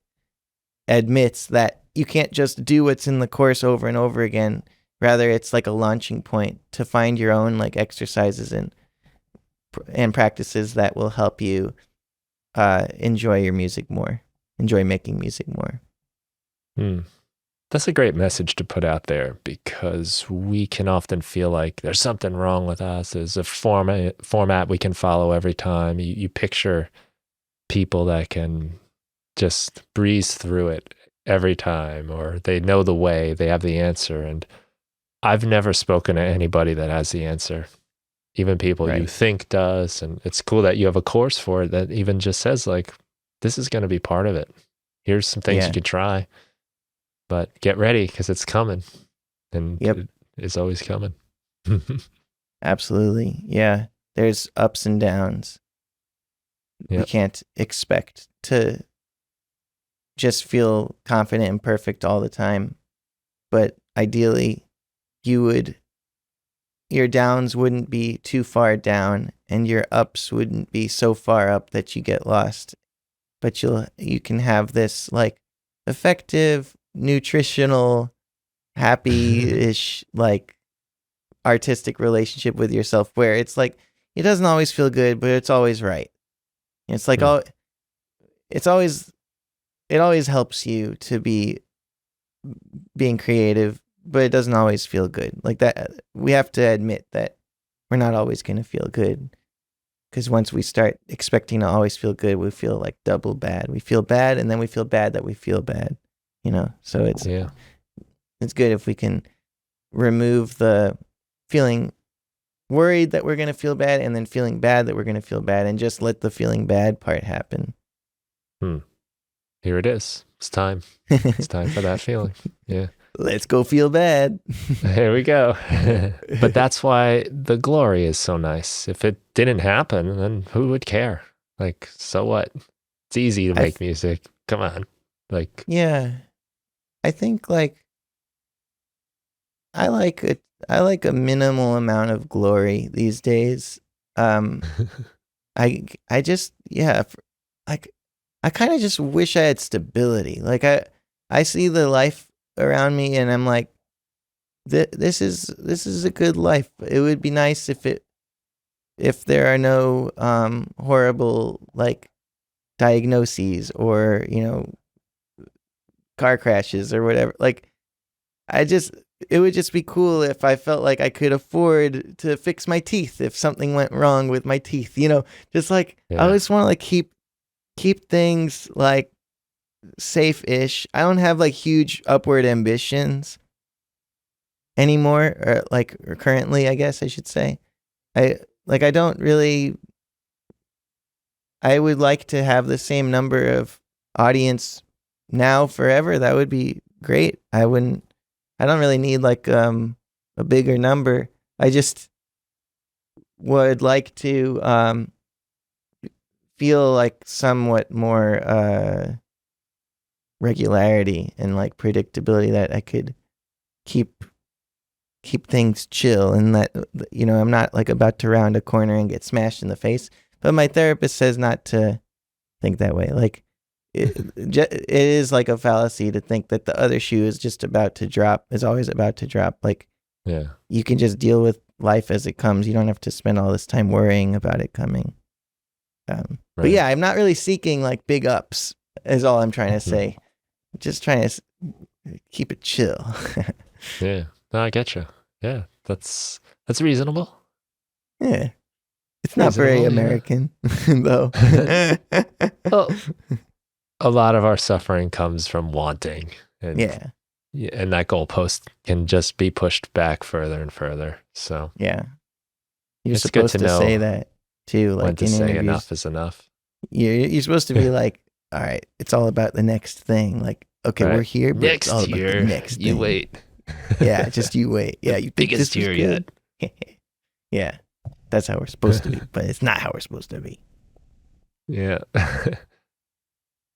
admits that you can't just do what's in the course over and over again. Rather, it's like a launching point to find your own like exercises and practices that will help you enjoy your music more, enjoy making music more. That's a great message to put out there, because we can often feel like there's something wrong with us. There's a format we can follow every time. You picture people that can just breeze through it every time, or they know the way, they have the answer. And I've never spoken to anybody that has the answer, even people you think does. And it's cool that you have a course for it that even just says like, this is going to be part of it. Here's some things you can try. But get ready, because it's coming, and it is always coming. Absolutely. Yeah. There's ups and downs. Yep. We can't expect to just feel confident and perfect all the time. But ideally, your downs wouldn't be too far down, and your ups wouldn't be so far up that you get lost. But you can have this like effective, nutritional, happy-ish, like artistic relationship with yourself, where it's like it doesn't always feel good, but it's always right. It's like it always helps you to be being creative, but it doesn't always feel good. Like that, we have to admit that we're not always going to feel good, because once we start expecting to always feel good, we feel like double bad. We feel bad, and then we feel bad that we feel bad. So it's good if we can remove the feeling worried that we're going to feel bad and then feeling bad that we're going to feel bad, and just let the feeling bad part happen. Here it is. It's time. It's time for that feeling. Yeah. Let's go feel bad. Here we go. But that's why the glory is so nice. If it didn't happen, then who would care? Like, so what? It's easy to make music. Come on. Like, yeah. I think like I like a minimal amount of glory these days. I just I kind of just wish I had stability. Like I see the life around me, and I'm like, this is a good life. It would be nice if there are no horrible like diagnoses or car crashes or whatever. Like it would just be cool if I felt like I could afford to fix my teeth if something went wrong with my teeth. Just like I just want to like keep things like safe-ish. I don't have like huge upward ambitions anymore, or currently, I guess I should say. I don't really. I would like to have the same number of audience now forever. That would be great. I don't really need like a bigger number. I just would like to feel like somewhat more regularity and like predictability, that I could keep things chill, and that I'm not like about to round a corner and get smashed in the face. But my therapist says not to think that way. Like it is like a fallacy to think that the other shoe is just about to drop, is always about to drop. Like you can just deal with life as it comes. You don't have to spend all this time worrying about it coming. But yeah, I'm not really seeking like big ups, is all I'm trying to say. Just trying to keep it chill. Yeah, no, I get you. Yeah, That's reasonable. Yeah. It's not very American, though. Well, a lot of our suffering comes from wanting. And, yeah. And that goalpost can just be pushed back further and further. So yeah. You're it's supposed good to know say that, too. Like when to in say interviews, enough is enough. You're supposed to be like, all right, it's all about the next thing. Like, okay, we're here, but it's all about the next thing. You wait. Yeah, just you wait. Yeah, you think biggest this was year good? Yeah, that's how we're supposed to be, but it's not how we're supposed to be. Yeah.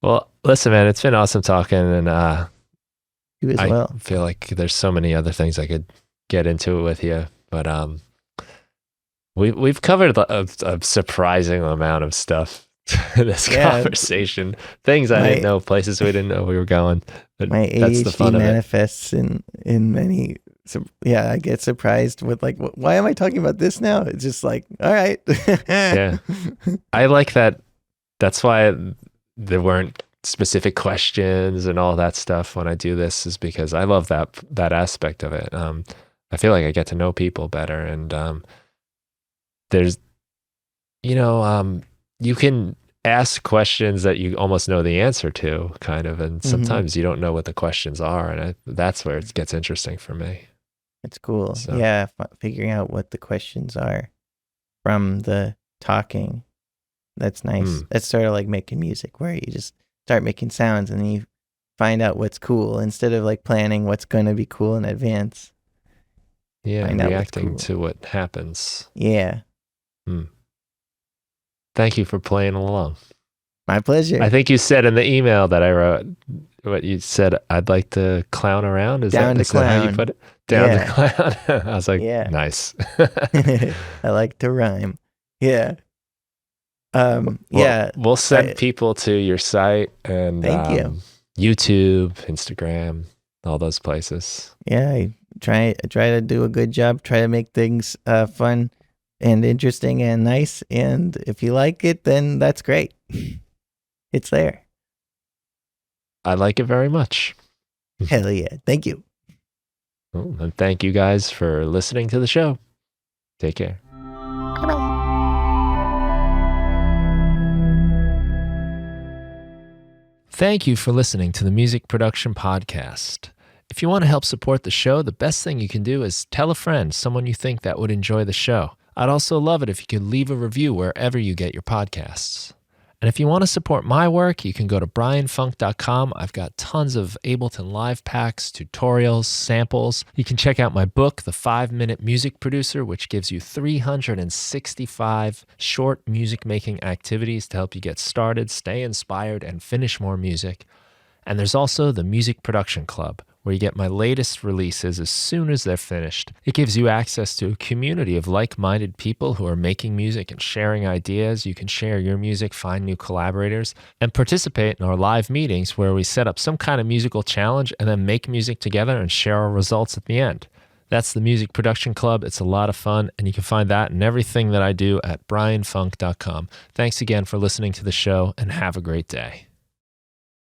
Well, listen, man, it's been awesome talking, and you as well. I feel like there's so many other things I could get into with you, but we've covered a surprising amount of stuff in this conversation. Things I didn't know, places we didn't know we were going. But my that's the fun ADHD manifests in many. So, yeah, I get surprised with like, why am I talking about this now? It's just like, all right. Yeah, I like that. That's why there weren't specific questions and all that stuff when I do this, is because I love that aspect of it. I feel like I get to know people better, and there's, you can ask questions that you almost know the answer to, kind of, and sometimes you don't know what the questions are, and that's where it gets interesting for me. It's cool. So. Yeah, figuring out what the questions are from the talking. That's nice. That's sort of like making music, where you just start making sounds and then you find out what's cool instead of like planning what's going to be cool in advance. Yeah, reacting to what happens. Yeah. Thank you for playing along. My pleasure. I think you said in the email that I wrote, what you said, I'd like to clown around. Is that how you put it? Down to clown. I was like, nice. I like to rhyme. Yeah. We'll send people to your site and thank you. YouTube, Instagram, all those places. Yeah, I try to do a good job. Try to make things fun and interesting and nice. And if you like it, then that's great. It's there. I like it very much. Hell yeah! Thank you. Oh, and thank you guys for listening to the show. Take care. Thank you for listening to the Music Production Podcast. If you want to help support the show, the best thing you can do is tell a friend, someone you think that would enjoy the show. I'd also love it if you could leave a review wherever you get your podcasts. And if you want to support my work, you can go to brianfunk.com. I've got tons of Ableton Live packs, tutorials, samples. You can check out my book, The 5-Minute Music Producer, which gives you 365 short music-making activities to help you get started, stay inspired, and finish more music. And there's also the Music Production Club, where you get my latest releases as soon as they're finished. It gives you access to a community of like-minded people who are making music and sharing ideas. You can share your music, find new collaborators, and participate in our live meetings where we set up some kind of musical challenge and then make music together and share our results at the end. That's the Music Production Club. It's a lot of fun, and you can find that and everything that I do at brianfunk.com. Thanks again for listening to the show, and have a great day.